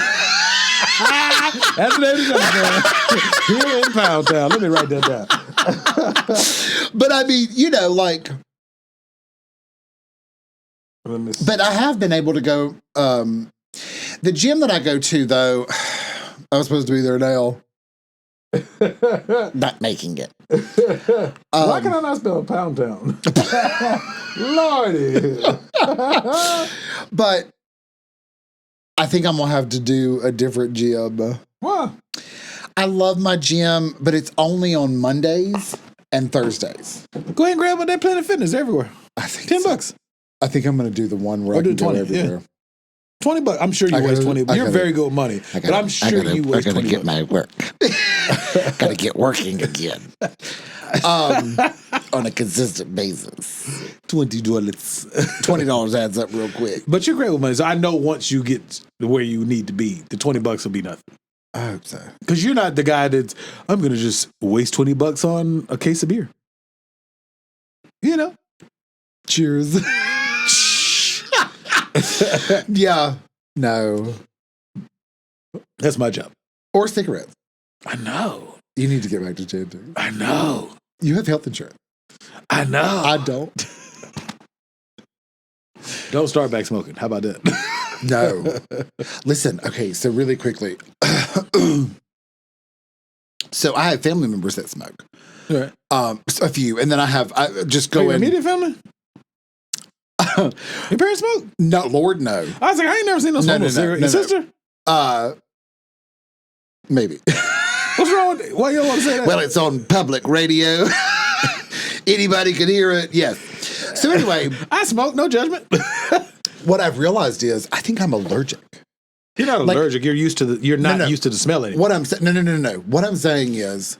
That's what it is. Here in Poundtown. Let me write that down. But I mean, like... But I have been able to go... the gym that I go to, though, I was supposed to be there now. Not making it. Why can I not spell Poundtown? Lordy. But I think I'm going to have to do a different gym. What? I love my gym, but it's only on Mondays and Thursdays. Go ahead and grab one. They're Planet Fitness everywhere. I think $10. I think I'm going to do the one where I can go everywhere. Yeah. $20. I'm sure you waste 20. You're very good with money, but I'm sure you waste 20. I gotta get my work. Gotta get working again. On a consistent basis. $20. $20 adds up real quick. But you're great with money, so I know once you get where you need to be, the $20 will be nothing. I hope so. Because you're not the guy that's, I'm going to just waste $20 on a case of beer. Cheers. Yeah. No. That's my job. Or cigarettes. I know. You need to get back to chanting. I know. You have health insurance. I know. I don't. Don't start back smoking. How about that? No. Listen, okay, so really quickly. So I have family members that smoke. Right. A few. And then I just go in. Immediate family? Your parents smoke? No, Lord, no. I was like, I ain't never seen no smoke cigarette. Your sister? Maybe. What's wrong with it? Why you don't want to say that? Well, it's on public radio. Anybody can hear it. Yes. So anyway. I smoke, no judgment. What I've realized is I think I'm allergic. You're not allergic. You're used to the used to the smell anymore. What I'm saying, no. What I'm saying is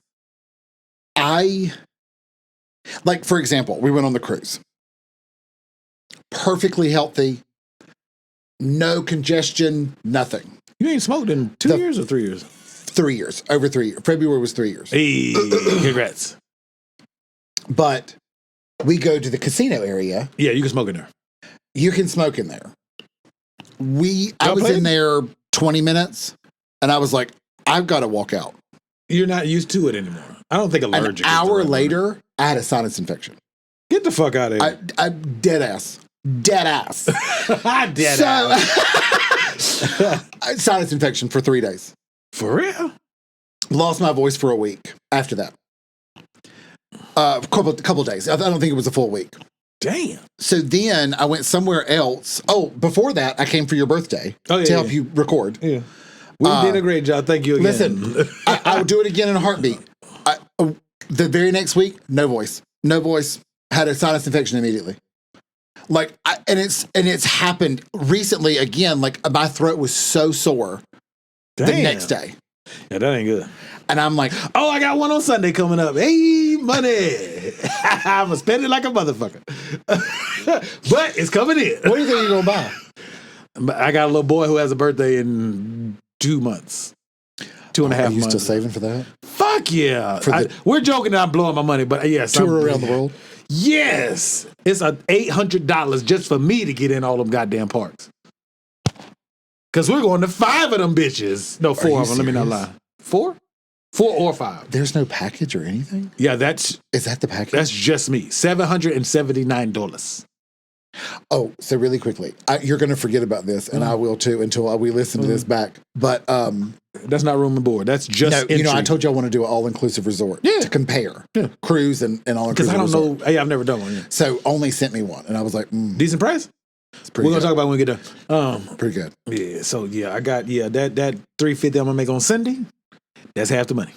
for example, we went on the cruise. Perfectly healthy, no congestion, nothing. You ain't smoked in 2 years or 3 years? 3 years, over 3 years. February was 3 years. Hey, congrats. But we go to the casino area. Yeah, you can smoke in there. You can smoke in there. I was in there 20 minutes, and I was like, I've got to walk out. You're not used to it anymore. I don't think allergic. An hour later, I had a sinus infection. Get the fuck out of here. I dead ass. Dead ass. Dead ass. Sinus infection for 3 days. For real? Lost my voice for a week after that. A couple days. I don't think it was a full week. Damn. So then I went somewhere else. Oh, before that, I came for your birthday to help you record. Yeah. We did a great job. Thank you again. Listen, I would do it again in a heartbeat. The very next week, no voice. No voice. Had a sinus infection immediately. And it's happened recently again. Like my throat was so sore the next day. Yeah, that ain't good. And I'm like, oh, I got one on Sunday coming up. Hey, money. I'm going to spend it like a motherfucker. But it's coming in. What do you think you're going to buy? I got a little boy who has a birthday in 2 months. 2.5 months. Are you still saving for that? Fuck yeah. We're joking that I'm blowing my money, but yes. Tour around the world? Yes. It's $800 just for me to get in all them goddamn parks. Because we're going to 5 of them bitches. No, 4 of them. Let me not lie. 4? 4 or 5. There's no package or anything? Yeah, Is that the package? That's just me. $779. Oh, so really quickly, you're going to forget about this, and I will too until we listen to this back. But that's not room and board. That's just entry. I told you I want to do an all-inclusive resort to compare cruise and all-inclusive. Because I don't know. Hey, I've never done one yet. So only sent me one, and I was like, decent price. It's pretty. We're gonna talk about when we get done. Pretty good. Yeah. So I got that $350 I'm gonna make on Sunday. That's half the money.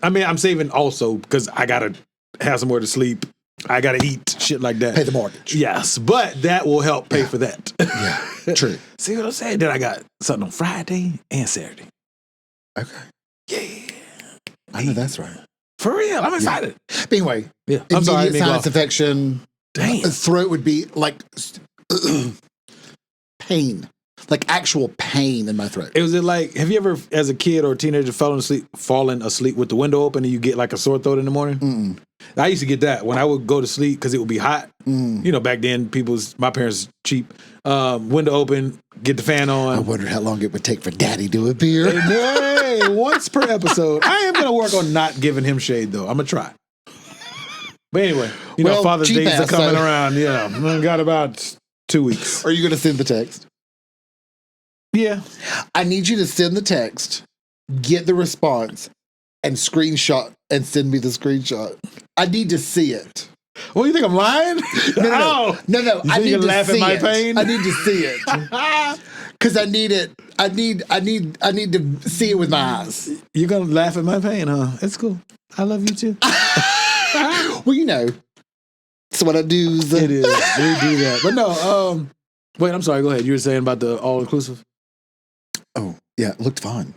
I mean, I'm saving also because I gotta have somewhere to sleep. I gotta eat, shit like that. Pay the mortgage. Yes, but that will help pay for that. Yeah, true. See what I'm saying? Then I got something on Friday and Saturday. Okay. Yeah. I know that's right. For real, I'm excited. But anyway, I'm sorry. Immediate sinus infection. Damn. Throat would be like pain. Like actual pain in my throat. It was like, have you ever, as a kid or a teenager, fallen asleep with the window open and you get like a sore throat in the morning? Mm-mm. I used to get that when I would go to sleep because it would be hot. You know, back then, my parents cheap. Window open, get the fan on. I wondered how long it would take for Daddy to appear. Hey, once per episode. I am going to work on not giving him shade though. I'm going to try. But anyway, you know, Father's Days are coming around. Yeah, I got about 2 weeks. Are you going to send the text? Yeah. I need you to send the text, get the response, and screenshot and send me the screenshot. I need to see it. What, you think I'm lying? No. I need to laugh see at my it. pain? I need to see it. Because I need it. I need to see it with my eyes. You're going to laugh at my pain, huh? It's cool. I love you too. Well, you know, that's what I do. It is. We do that. But no, wait, I'm sorry. Go ahead. You were saying about the all-inclusive? Oh, yeah. It looked fine.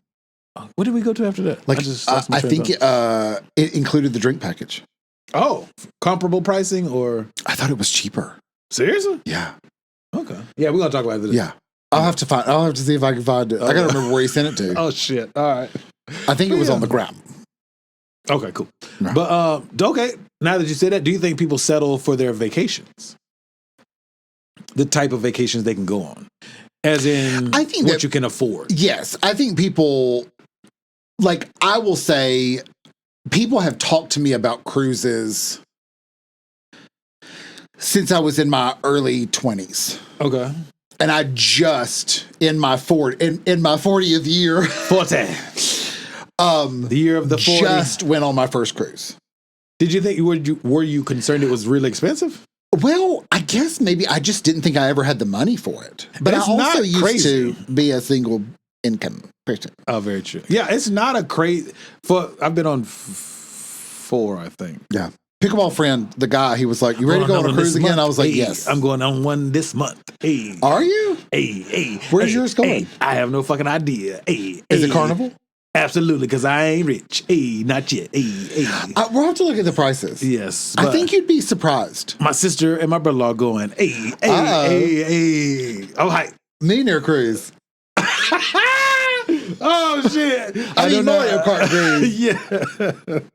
What did we go to after that? Like, I think it included the drink package. Oh, comparable pricing or? I thought it was cheaper. Seriously? Yeah. Okay. Yeah, we're going to talk about this. Yeah. I'll have to see if I can find it. I got to remember where he sent it to. Oh, shit. All right. I think it was on the gram. Okay, cool. Right. But, okay, now that you say that, do you think people settle for their vacations? The type of vacations they can go on? As in I think what you can afford? Yes. I think people, like, I will say, people have talked to me about cruises since I was in my early 20s. Okay. And I just, in my 40th year. 40. The year of the 40. Just went on my first cruise. Did you think, were you concerned it was really expensive? Well, I guess maybe I just didn't think I ever had the money for it. But I also used to be a single income person. Oh, very true. Yeah, it's not a crazy. I've been on 4, I think. Yeah. Pickleball friend, the guy, he was like, "You ready to go on a cruise again?" I was like, "Yes." I'm going on one this month. Hey. Are you? Hey. Where's yours going? Hey, I have no fucking idea. Hey. Is it Carnival? Absolutely, because I ain't rich. Hey, not yet. Hey. We'll have to look at the prices. Yes. I think you'd be surprised. My sister and my brother-in-law going, hey. Oh, hi. Millionaire cruise. Oh, shit. I mean, Mario Kart cruise. Yeah.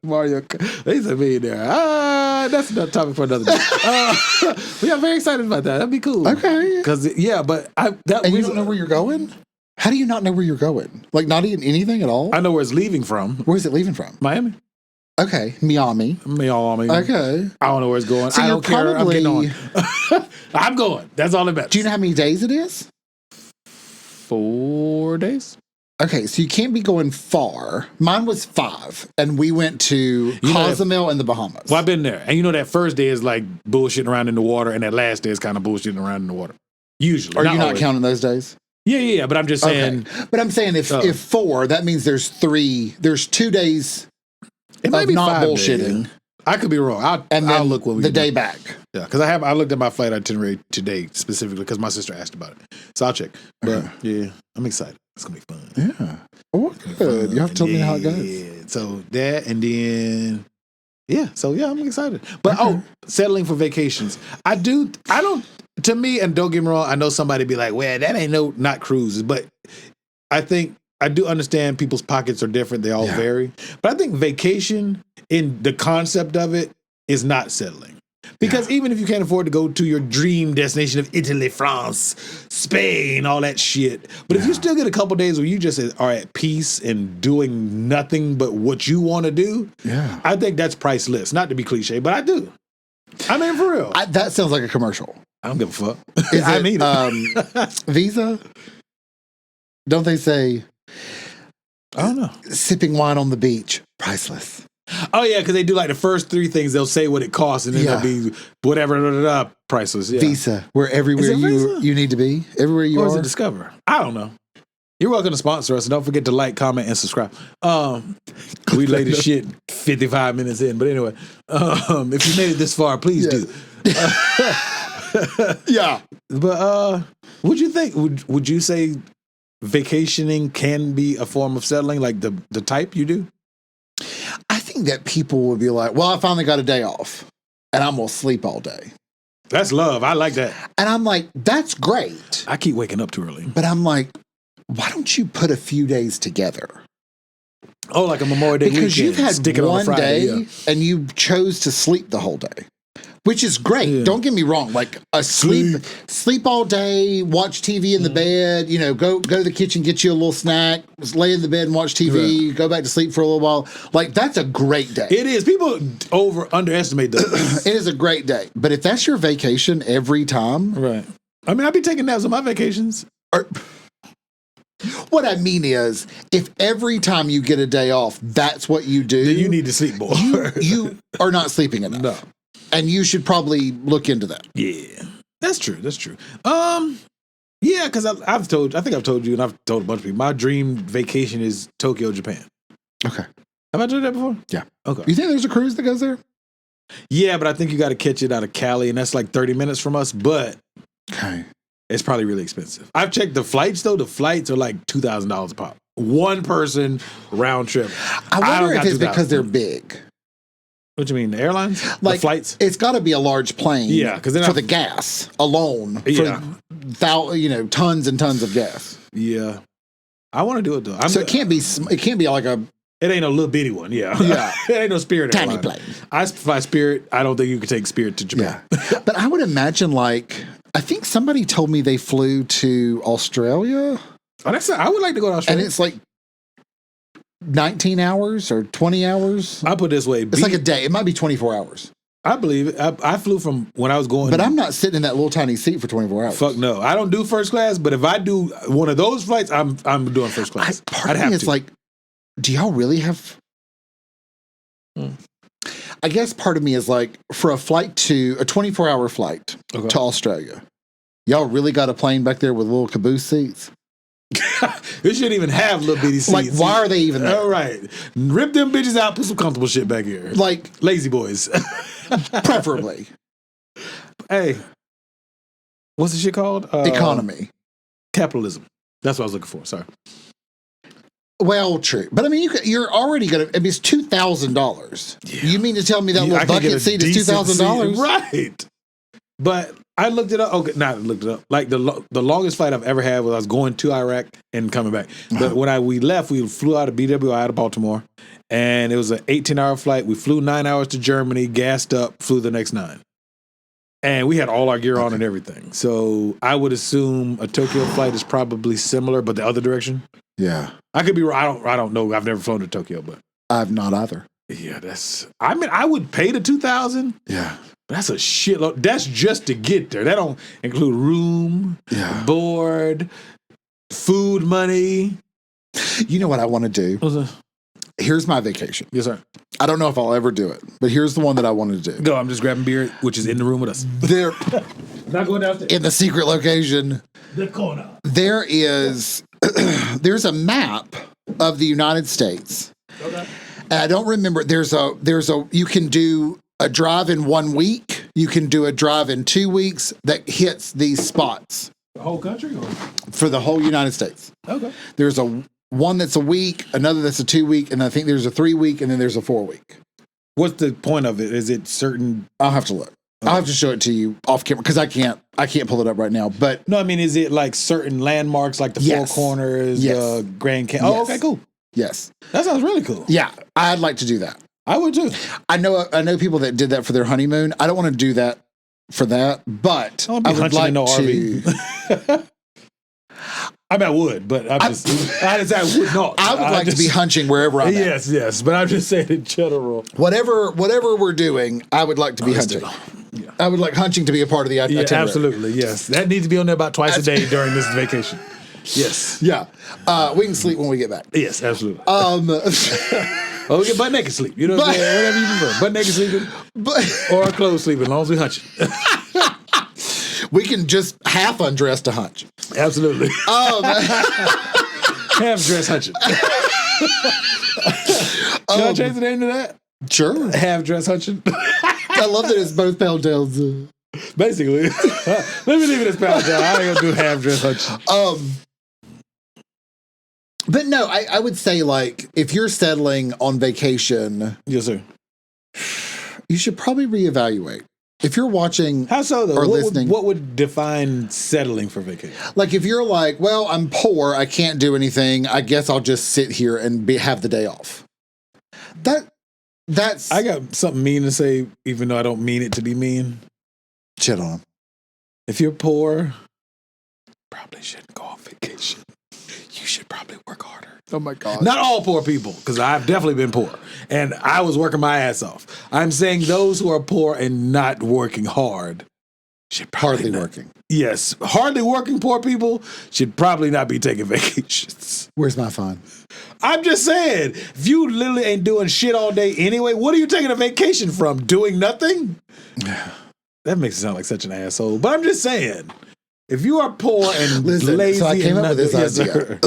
Mario Kart. They said millionaire. That's another topic for another day. I'm very excited about that. That'd be cool. Okay. Because, but and you don't know where you're going? How do you not know where you're going? Like, not even anything at all? I know where it's leaving from. Where's it leaving from? Miami. Okay. Miami. Okay. I don't know where it's going. So I don't care. I'm getting on. I'm going. That's all that matters. Do you know how many days it is? 4 days. Okay, so you can't be going far. Mine was 5, and we went to Cozumel in the Bahamas. Well, I've been there. And you know that first day is like bullshitting around in the water, and that last day is kind of bullshitting around in the water. Usually. Are you not counting those days? Yeah, but I'm just saying. Okay. But I'm saying if 4, that means there's 2 days it might be not 5 bullshitting. Days. I could be wrong. I'll look when we the day back. Yeah, because I looked at my flight itinerary today specifically because my sister asked about it. So I'll check. But yeah, I'm excited. It's going to be fun. Yeah. Oh, good. You have to tell me how it goes. Yeah. So that and then, I'm excited. But settling for vacations. To me, and don't get me wrong, I know somebody be like, well, that ain't not cruises. But I think I do understand people's pockets are different. They all vary. But I think vacation in the concept of it is not settling. Because even if you can't afford to go to your dream destination of Italy, France, Spain, all that shit, but if you still get a couple days where you just are at peace and doing nothing but what you want to do, I think that's priceless. Not to be cliche, but I do. I mean, for real. That sounds like a commercial. I don't give a fuck. I need it. Visa? Don't they say, I don't know. Sipping wine on the beach, priceless. Oh, yeah, because they do like the first 3 things. They'll say what it costs, and then they'll be whatever, priceless. Yeah. Visa, where everywhere you need to be, everywhere you or are. Or is it Discover? I don't know. You're welcome to sponsor us. And don't forget to like, comment, and subscribe. We laid the shit 55 minutes in. But anyway, if you made it this far, please do. But would you think, would you say vacationing can be a form of settling, like the type you do? I think that people would be like, well, I finally got a day off and I'm going to sleep all day. That's love. I like that. And I'm like, that's great. I keep waking up too early. But I'm like, why don't you put a few days together? Oh, like a Memorial Day because weekend. You've had one day and you chose to sleep the whole day. Which is great. Yeah. Don't get me wrong. Like sleep all day, watch TV in the bed, go to the kitchen, get you a little snack, lay in the bed and watch TV, go back to sleep for a little while. Like that's a great day. It is. People underestimate that. It is a great day. But if that's your vacation every time. Right. I mean, I'd be taking naps on my vacations. What I mean is, if every time you get a day off, that's what you do. Then you need to sleep more. you are not sleeping enough. No. And you should probably look into that. Yeah, that's true. That's true. Yeah, because I think I've told you, and I've told a bunch of people, my dream vacation is Tokyo, Japan. Okay. Have I told you that before? Yeah. Okay. You think there's a cruise that goes there? Yeah, but I think you got to catch it out of Cali, and that's like 30 minutes from us, but it's probably really expensive. I've checked the flights, though. The flights are like $2,000 a pop. One person round trip. I wonder if it's because they're big. What you mean, the airlines? Like, the flights? It's got to be a large plane. Yeah, because for the gas alone. Yeah. For tons and tons of gas. Yeah. I want to do it, though. So it can't be like a... It ain't a little bitty one, yeah. It ain't no Spirit tiny airline. plane. I fly Spirit. I don't think you could take Spirit to Japan. Yeah. But I would imagine, I think somebody told me they flew to Australia. Oh, I would like to go to Australia. And it's like 19 hours or 20 hours. I'll put it this way. It's like a day. It might be 24 hours. I believe it. I flew from when I was going. But I'm not sitting in that little tiny seat for 24 hours. Fuck no. I don't do first class, but if I do one of those flights, I'm doing first class. Part of me is like, do y'all really have... I guess part of me is like, for a 24-hour flight to Australia, y'all really got a plane back there with little caboose seats? It shouldn't even have little bitty seats. Like, why are they even there? All right. Rip them bitches out, put some comfortable shit back here. Like, lazy boys. Preferably. Hey, what's the shit called? Economy. Capitalism. That's what I was looking for. Sorry. Well, true. But I mean, you're already going to, it's $2,000. Yeah. You mean to tell me that little bucket seat is $2,000? Right. But I looked it up. Okay, not looked it up. Like the longest flight I've ever had was I was going to Iraq and coming back. But when we left, we flew out of BWI out of Baltimore, and it was an 18-hour flight. We flew 9 hours to Germany, gassed up, flew the next 9, and we had all our gear on and everything. So I would assume a Tokyo flight is probably similar, but the other direction. Yeah, I could be wrong. I don't know. I've never flown to Tokyo, but I've not either. Yeah, I mean, I would pay the $2,000. Yeah. That's a shitload. That's just to get there. That don't include room, board, food money. You know what I want to do? What's that? Here's my vacation. Yes, sir. I don't know if I'll ever do it, but here's the one that I wanted to do. Go. I'm just grabbing beer, which is in the room with us. There, not going downstairs. In the secret location. The corner. There is. There's a map of the United States. Okay. And I don't remember. There's a. You can do a drive in 1 week. You can do a drive in 2 weeks that hits these spots. The whole country? Or? For the whole United States. Okay. There's one that's a week, another that's a 2 week, and I think there's a 3 week, and then there's a 4 week. What's the point of it? Is it certain? I'll have to look. Okay. I'll have to show it to you off camera because I can't pull it up right now. But no, I mean, is it like certain landmarks, like the Four Corners, the Grand Canyon? Oh, okay, cool. Yes. That sounds really cool. Yeah, I'd like to do that. I would too. I know people that did that for their honeymoon. I don't want to do that for that, but I would like to. I mean, I would, but I would not. I would like to be hunching wherever I'm at. Yes, but I'm just saying in general. Whatever we're doing, I would like to be hunching. Yeah. I would like hunching to be a part of the itinerary. Absolutely, yes. That needs to be on there about twice a day during this vacation. Yes. Yeah. We can sleep when we get back. Yes, absolutely. Or we get butt naked sleep. You know what I'm saying? Whatever you prefer. Butt naked sleeping or clothes sleeping, as long as we hunch. We can just half undress to hunch. Absolutely. Half dress hunching. Can I change the name to that? Sure. Half dress hunching. I love that it's both Poundtowns. Basically. Let me leave it as Poundtown. I ain't gonna do half dress hunching. But no, I would say, like, if you're settling on vacation, Yes, sir. you should probably reevaluate. If you're watching How so, though? or listening, What would define settling for vacation? like if you're like, well, I'm poor, I can't do anything, I guess I'll just sit here and have the day off. That's I got something mean to say, even though I don't mean it to be mean. shit on 'em. If you're poor, probably shouldn't go on vacation. You should probably work harder. Oh my God. Not all poor people, because I've definitely been poor. And I was working my ass off. I'm saying those who are poor and not working hard should probably Hardly not. working. Yes. Hardly working poor people should probably not be taking vacations. Where's my fun? I'm just saying, if you literally ain't doing shit all day anyway, what are you taking a vacation from? Doing nothing? That makes it sound like such an asshole. But I'm just saying, if you are poor and lazy, so I came up with this yes, idea.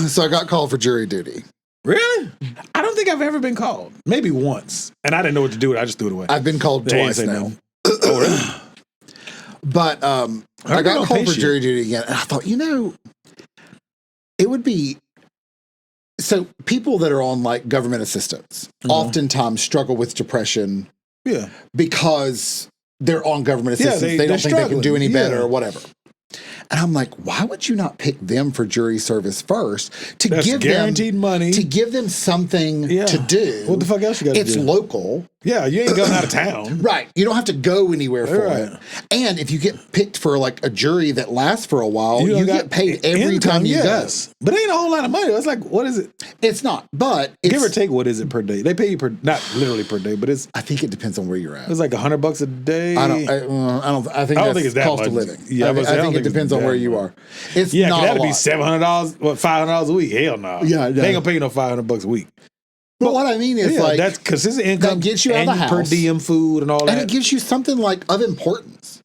So I got called for jury duty. Really? I don't think I've ever been called. Maybe once. And I didn't know what to do with it. I just threw it away. I've been called They ain't twice say now. no. Oh, really? But I got called for jury duty again. And I thought, it would be... So people that are on like government assistance oftentimes struggle with depression because they're on government assistance. They don't think they can do any better or whatever. And I'm like, why would you not pick them for jury service first to give guaranteed them money to give them something to do? What the fuck else you got to do? It's local. Yeah, you ain't going out of town. Right. You don't have to go anywhere for it. And if you get picked for like a jury that lasts for a while, you get paid every time you go. But it ain't a whole lot of money. It's like, what is it? It's not. But it's, give or take, what is it per day? They pay you per, not literally per day, but it's. I think it depends on where you're at. It's like $100 a day. I don't think it's that cost of living. Yeah, I think it depends on where you are. It's not that'd a be lot. $700. What, $500 a week? Hell no. Yeah, they ain't gonna pay you no $500 a week. But what I mean is that's consistent income. That gets you out of the house. Per diem food and all that. And it gives you something like of importance.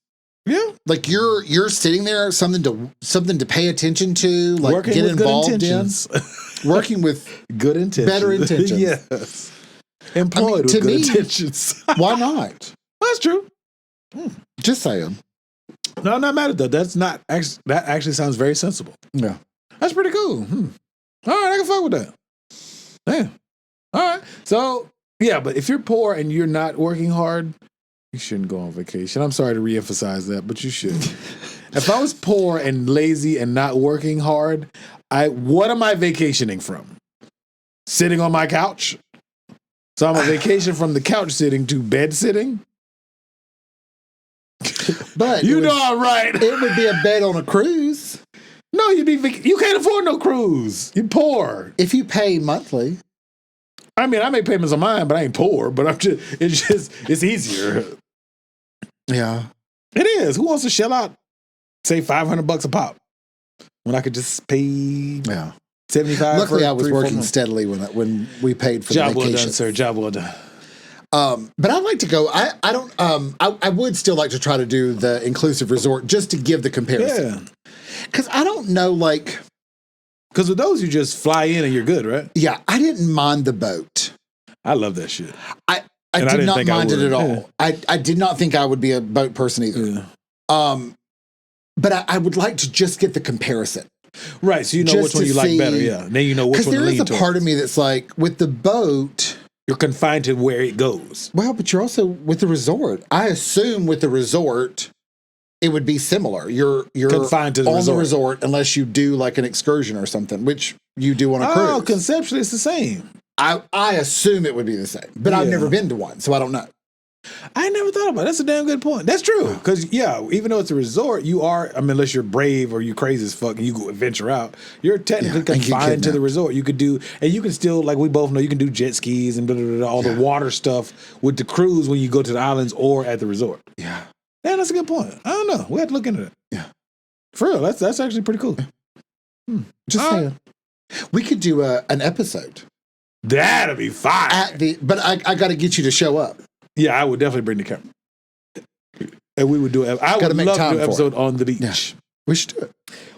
Yeah. Like you're sitting there, something to pay attention to, like working get with involved in. Working with good intentions. Better intentions. Yes. Employed with good intentions. Why not? That's true. Just saying. No, I'm not mad at that. That actually sounds very sensible. Yeah. That's pretty cool. All right, I can fuck with that. Yeah. All right. So, yeah, but if you're poor and you're not working hard, you shouldn't go on vacation. I'm sorry to reemphasize that, but you should. If I was poor and lazy and not working hard, what am I vacationing from? Sitting on my couch? So I'm on vacation from the couch sitting to bed sitting? But you know I'm right. It would be a bed on a cruise. No, you can't afford no cruise. You're poor. If you pay monthly. I mean, I make payments on mine, but I ain't poor. But it's easier. Yeah, it is. Who wants to shell out, say $500 a pop, when I could just pay $75? Luckily, I was working steadily when we paid for the vacation. Job well done, sir. Job well done. But I'd like to go. I would still like to try to do the inclusive resort just to give the comparison. Yeah. Because I don't know, like. Because with those, you just fly in and you're good, right? Yeah, I didn't mind the boat. I love that shit. I did not mind it at all. I did not think I would be a boat person either. Yeah. But I would like to just get the comparison. Right, so you know which one you like better, yeah. Then you know which one to lean towards. Because there is a part of me that's like, with the boat... You're confined to where it goes. Well, but you're also with the resort. I assume with the resort... It would be similar. You're confined to the resort unless you do like an excursion or something, which you do on a cruise. Oh, conceptually, it's the same. I assume it would be the same, but I've never been to one, so I don't know. I never thought about it. That's a damn good point. That's true. Because, even though it's a resort, you are, unless you're brave or you're crazy as fuck and you go venture out, you're technically confined to the resort. You could do, and you can still, like we both know, you can do jet skis and all the water stuff with the cruise when you go to the islands or at the resort. Yeah. Yeah, that's a good point. I don't know. We have to look into that. Yeah. For real, that's actually pretty cool. Just saying. We could do an episode. That'd be fine. But I got to get you to show up. Yeah, I would definitely bring the camera. And we would do it. I would love to do an episode on the beach. Yeah. We should do it.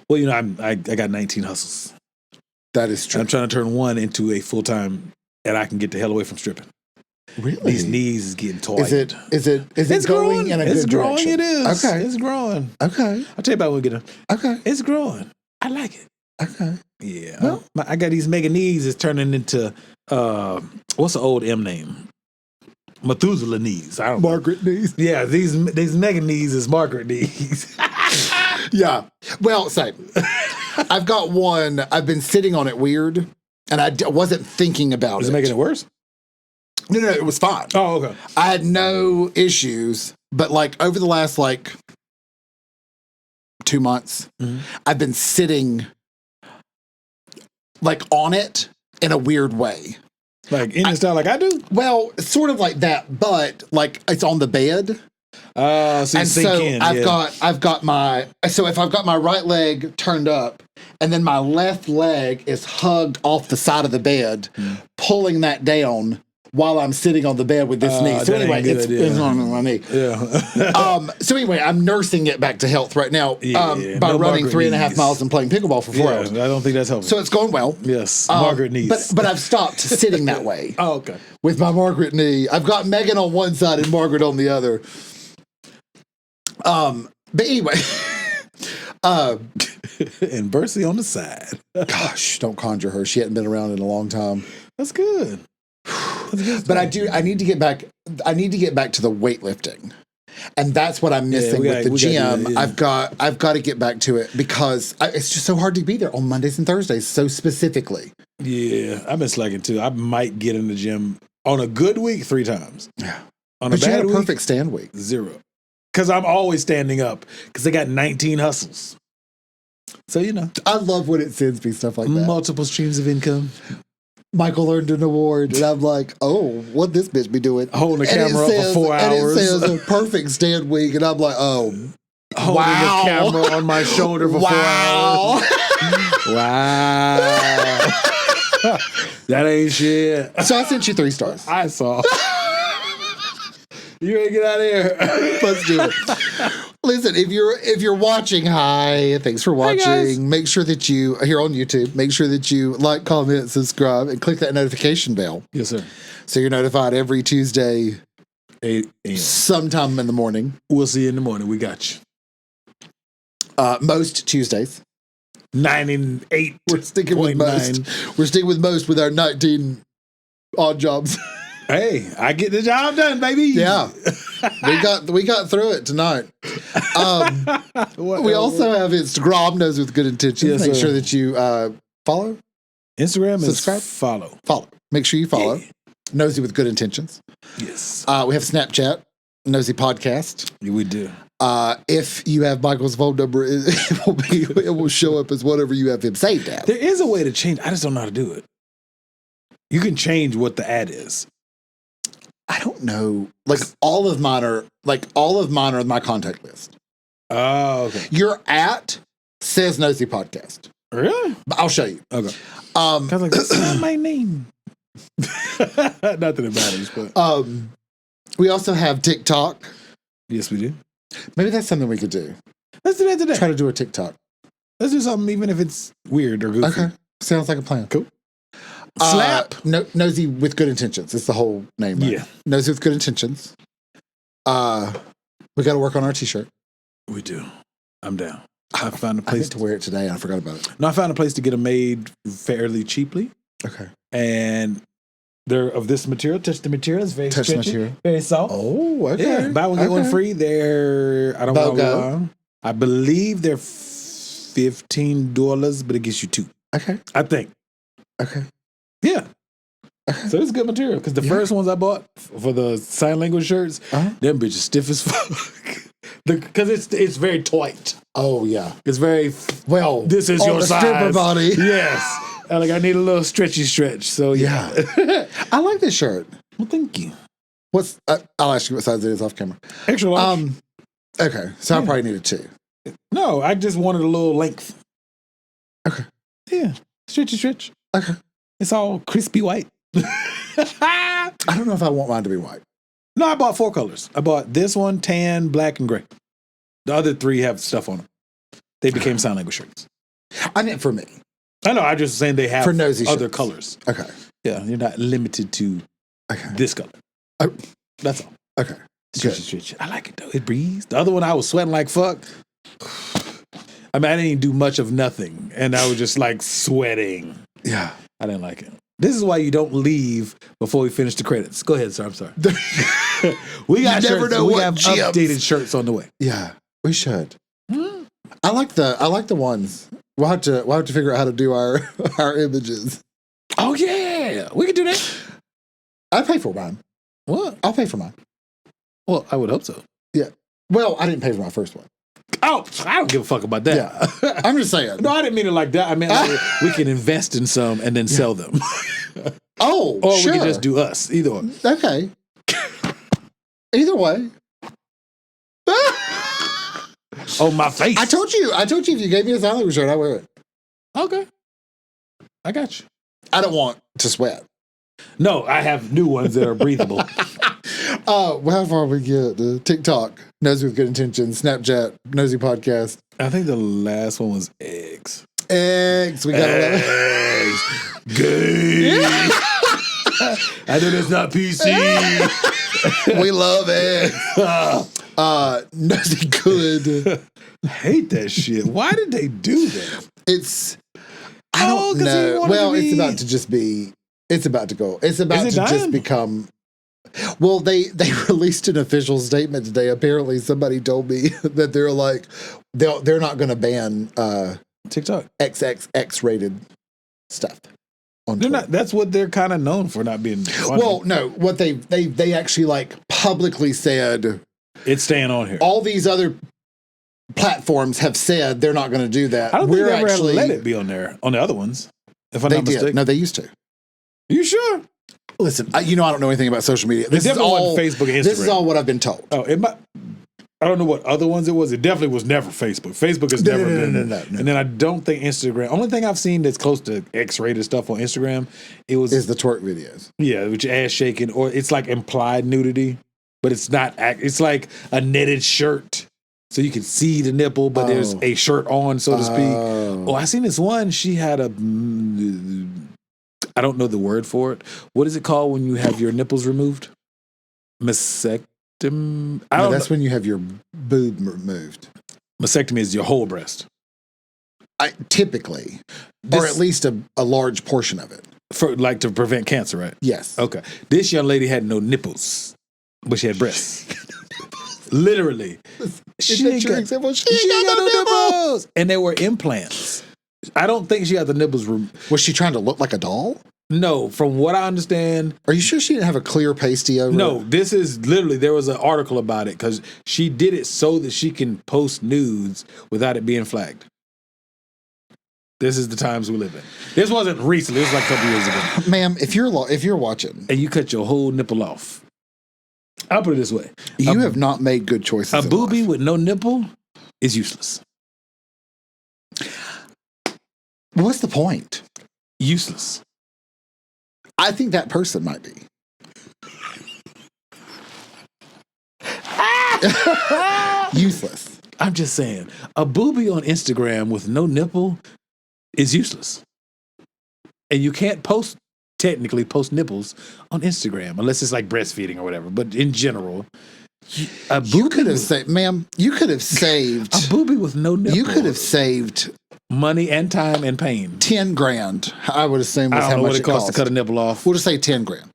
Well, I got 19 hustles. That is true. I'm trying to turn one into a full-time, and I can get the hell away from stripping. Really? These knees is getting tight. Is it going in a good direction? It is. Okay. It's growing. Okay. I'll tell you about when we get done. Okay. It's growing. I like it. Okay. Yeah. Well, I got these mega knees is turning into, what's the old M name? Methuselah knees. I don't know. Margaret knees. Yeah, these mega knees is Margaret knees. Yeah. Well, same. I've got one. I've been sitting on it weird, and I wasn't thinking about it. Is it making it worse? No, it was fine. Oh, okay. I had no issues, but like over the last 2 months, I've been sitting like on it in a weird way. Like Indian style like I do? Well, sort of like that, but like it's on the bed. So you and sink so in, I've got my if I've got my right leg turned up and then my left leg is hugged off the side of the bed, pulling that down while I'm sitting on the bed with this knee. So anyway, it's on my knee. Yeah. So anyway, I'm nursing it back to health right now by running 3.5 miles and playing pickleball for 4 hours. I don't think that's helpful. So it's going well. Yes, Margaret knees. But I've stopped sitting that way. Oh, okay. With my Margaret knee. I've got Megan on one side and Margaret on the other. But anyway. And Bercy on the side. Gosh, don't conjure her. She hadn't been around in a long time. That's good. But I need to get back to the weightlifting. And that's what I'm missing with the gym. I've got to get back to it because it's just so hard to be there on Mondays and Thursdays so specifically. Yeah, I've been slacking too. I might get in the gym on a good week 3 times. Yeah. On but a bad you had a week, perfect stand week. 0. Because I'm always standing up because they got 19 hustles. So, I love when it sends me stuff like that. Multiple streams of income. Michael earned an award, and I'm like, oh, what this bitch be doing? Holding the camera up for 4 hours. And it says a perfect stand week, and I'm like, oh, holding the camera on my shoulder for 4 hours. Wow. That ain't shit. So I sent you 3 stars. I saw. You ain't get out of here. Let's do it. Listen, if you're watching, hi, thanks for watching. Make sure that you here on YouTube. Make sure that you like, comment, subscribe, and click that notification bell. Yes, sir. So you're notified every Tuesday, 8 a.m. sometime in the morning. We'll see you in the morning. We got you. Most Tuesdays. 98. We're sticking with most. We're sticking with most with our 19 odd jobs. Hey, I get the job done, baby. Yeah, we got through it tonight. We also have Instagram, Nosey with Good Intentions. Yes, Make sir. sure that you follow. Instagram Subscribe. is follow. Follow. Make sure you follow. Yeah. Nosey with Good Intentions. Yes. We have Snapchat, Nosey Podcast. We do. If you have Michael's phone number, it will show up as whatever you have him saved at. There is a way to change. I just don't know how to do it. You can change what the ad is. I don't know. Like all of mine are on my contact list. Oh, okay. Your at says Nosey Podcast. Really? But I'll show you. Okay. I was like, that's not my name. Not that it matters, but we also have TikTok. yes, we do. Maybe that's something we could do. Let's do that today. Try to do a TikTok. Let's do something, even if it's weird or goofy. Okay. Sounds like a plan. Cool. Slap. Nosey with Good Intentions. It's the whole name. Right? Yeah. Nosey with Good Intentions. We got to work on our t-shirt. We do. I'm down. I found a I place meant to wear it today. I forgot about it. No, I found a place to get them made fairly cheaply. Okay. And they're of this material. Touch the material. It's very Touch the stretchy, material. very soft. Oh, okay. Yeah. Buy one, get one free. They're, I don't know. I believe they're $15, but it gets you 2. Okay. I think. Okay. Yeah. So it's good material. Because the first ones I bought for the sign language shirts, them bitches stiff as fuck. Because it's very tight. Oh, yeah. It's very, well, this is your the size. stripper body. Yes. And I need a little stretchy stretch. So, yeah. I like this shirt. Well, thank you. I'll ask you what size it is off camera. Extra large. Okay. So I probably need a 2. No, I just wanted a little length. Okay. Yeah. Stretchy stretch. Okay. It's all crispy white. I don't know if I want mine to be white. No, I bought 4 colors. I bought this one, tan, black, and gray. The other 3 have stuff on them. They became sign language shirts. I meant for me. I know. I just saying they have for Nosey other shirts. colors. Okay. Yeah, you're not limited to this color. That's all. Okay. Stretch. I like it though. It breathes. The other one, I was sweating like fuck. I mean, I didn't do much of nothing, and I was just like sweating. Yeah, I didn't like it. This is why you don't leave before we finish the credits. Go ahead, sir. I'm sorry. We got you never shirts. know we what have gems. updated shirts on the way. Yeah, we should. I like the ones. We'll have to figure out how to do our images. Oh yeah, we can do that. I pay for mine. What? I'll pay for mine. Well, I would hope so. Yeah. Well, I didn't pay for my first one. Oh, I don't give a fuck about that. Yeah. I'm just saying. No, I didn't mean it like that. I meant like we can invest in some and then sell them. Oh, or sure. we can just do us. Either one. Okay. Either way. Oh, my face. I told you if you gave me a sign language shirt, I'd wear it. Okay. I got you. I don't want to sweat. No, I have new ones that are breathable. Well, how far we get? TikTok, Nosey with Good Intentions, Snapchat, Nosey Podcast. I think the last one was eggs. Eggs. We got eggs. Gay. I know that's not PC. We love eggs. Nosey Good. I hate that shit. Why did they do that? I don't know. Well, it's about to just be. It's about to go. It's about to just become. Well, they released an official statement today. Apparently, somebody told me that they're like they're not going to ban TikTok XXX rated stuff. They're not. That's what they're kind of known for, not being funny. Well, no. What they actually like publicly said. It's staying on here. All these other platforms have said they're not going to do that. I don't think they ever let it be on there on the other ones. If I'm not mistaken. No, they used to. You sure? Listen, I don't know anything about social media. This is all Facebook and Instagram. This is all what I've been told. Oh, I don't know what other ones it was. It definitely was never Facebook. Facebook has never been. No. And then I don't think Instagram. Only thing I've seen that's close to X-rated stuff on Instagram, is the twerk videos. Yeah, which ass shaking, or it's like implied nudity, but it's not. It's like a knitted shirt, so you can see the nipple, but there's a shirt on, so to speak. Oh, I seen this one. She had a. I don't know the word for it. What is it called when you have your nipples removed? Mastectomy? No, that's when you have your boob removed. Mastectomy is your whole breast. Typically. Or at least a large portion of it. For to prevent cancer, right? Yes. Okay. This young lady had no nipples, but she had breasts. Literally. She ain't got no nipples. And they were implants. I don't think she got the nipples. Was she trying to look like a doll? No, from what I understand. Are you sure she didn't have a clear pasty over No, it? this is literally, there was an article about it because she did it so that she can post nudes without it being flagged. This is the times we live in. This wasn't recently. This was like a couple years ago. Ma'am, if you're watching. And you cut your whole nipple off. I'll put it this way. You have not made good choices. A boobie with no nipple is useless. What's the point? Useless. I think that person might be. Useless. I'm just saying, a boobie on Instagram with no nipple is useless. And you can't technically post nipples on Instagram unless it's like breastfeeding or whatever. But in general, you could have saved, ma'am, you could have saved a boobie with no nipple. You could have saved money and time and pain. $10,000, I would assume, was how much it costs to cut a nipple off. We'll just say $10,000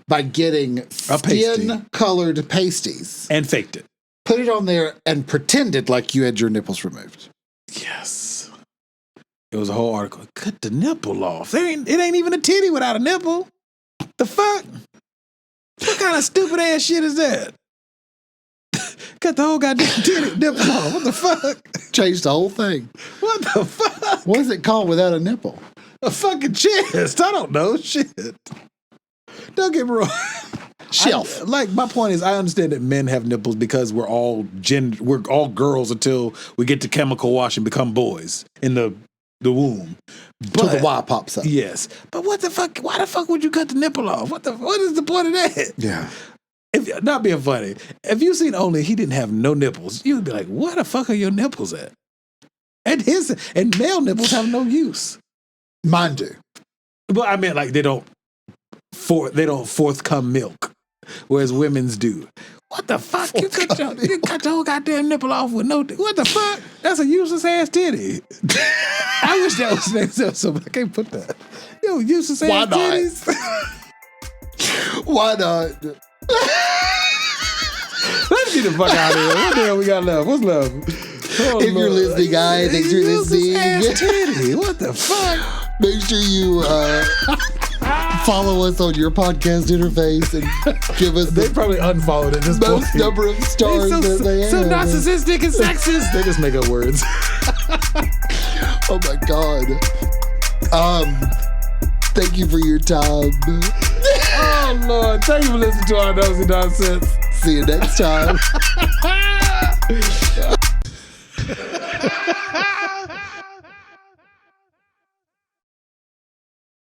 by getting skin-colored pasties and faked it. Put it on there and pretended like you had your nipples removed. Yes, it was a whole article. Cut the nipple off. It ain't even a titty without a nipple. The fuck? What kind of stupid ass shit is that? Cut the whole goddamn titty nipple off. What the fuck? Changed the whole thing. What the fuck? What is it called without a nipple? A fucking chest. I don't know. Shit. Don't get me wrong. Shelf. My point is, I understand that men have nipples because we're all girls until we get to chemical wash and become boys in the womb. Till the Y pops up. Yes. But what the fuck? Why the fuck would you cut the nipple off? What is the point of that? Yeah. If not being funny, if you seen Only he didn't have no nipples, you'd be like, where the fuck are your nipples at? And male nipples have no use. Mine do. Well, I mean, like they don't forthcome milk, whereas women's do. What the fuck? You cut your whole goddamn nipple off with no. What the fuck? That's a useless ass titty. I wish that was next episode, but I can't put that. Yo, useless ass titties. Why not? Let's get the fuck out of here. What the hell we got left? What's left? Oh, if you're listening, guys, thanks for listening. Ass titty. What the fuck? Make sure you follow us on your podcast interface and give us they probably unfollowed at this most point. number of stars that they have. So narcissistic and sexist. They just make up words. Oh my God. Thank you for your time. Oh Lord, thank you for listening to our nosy nonsense. See you next time.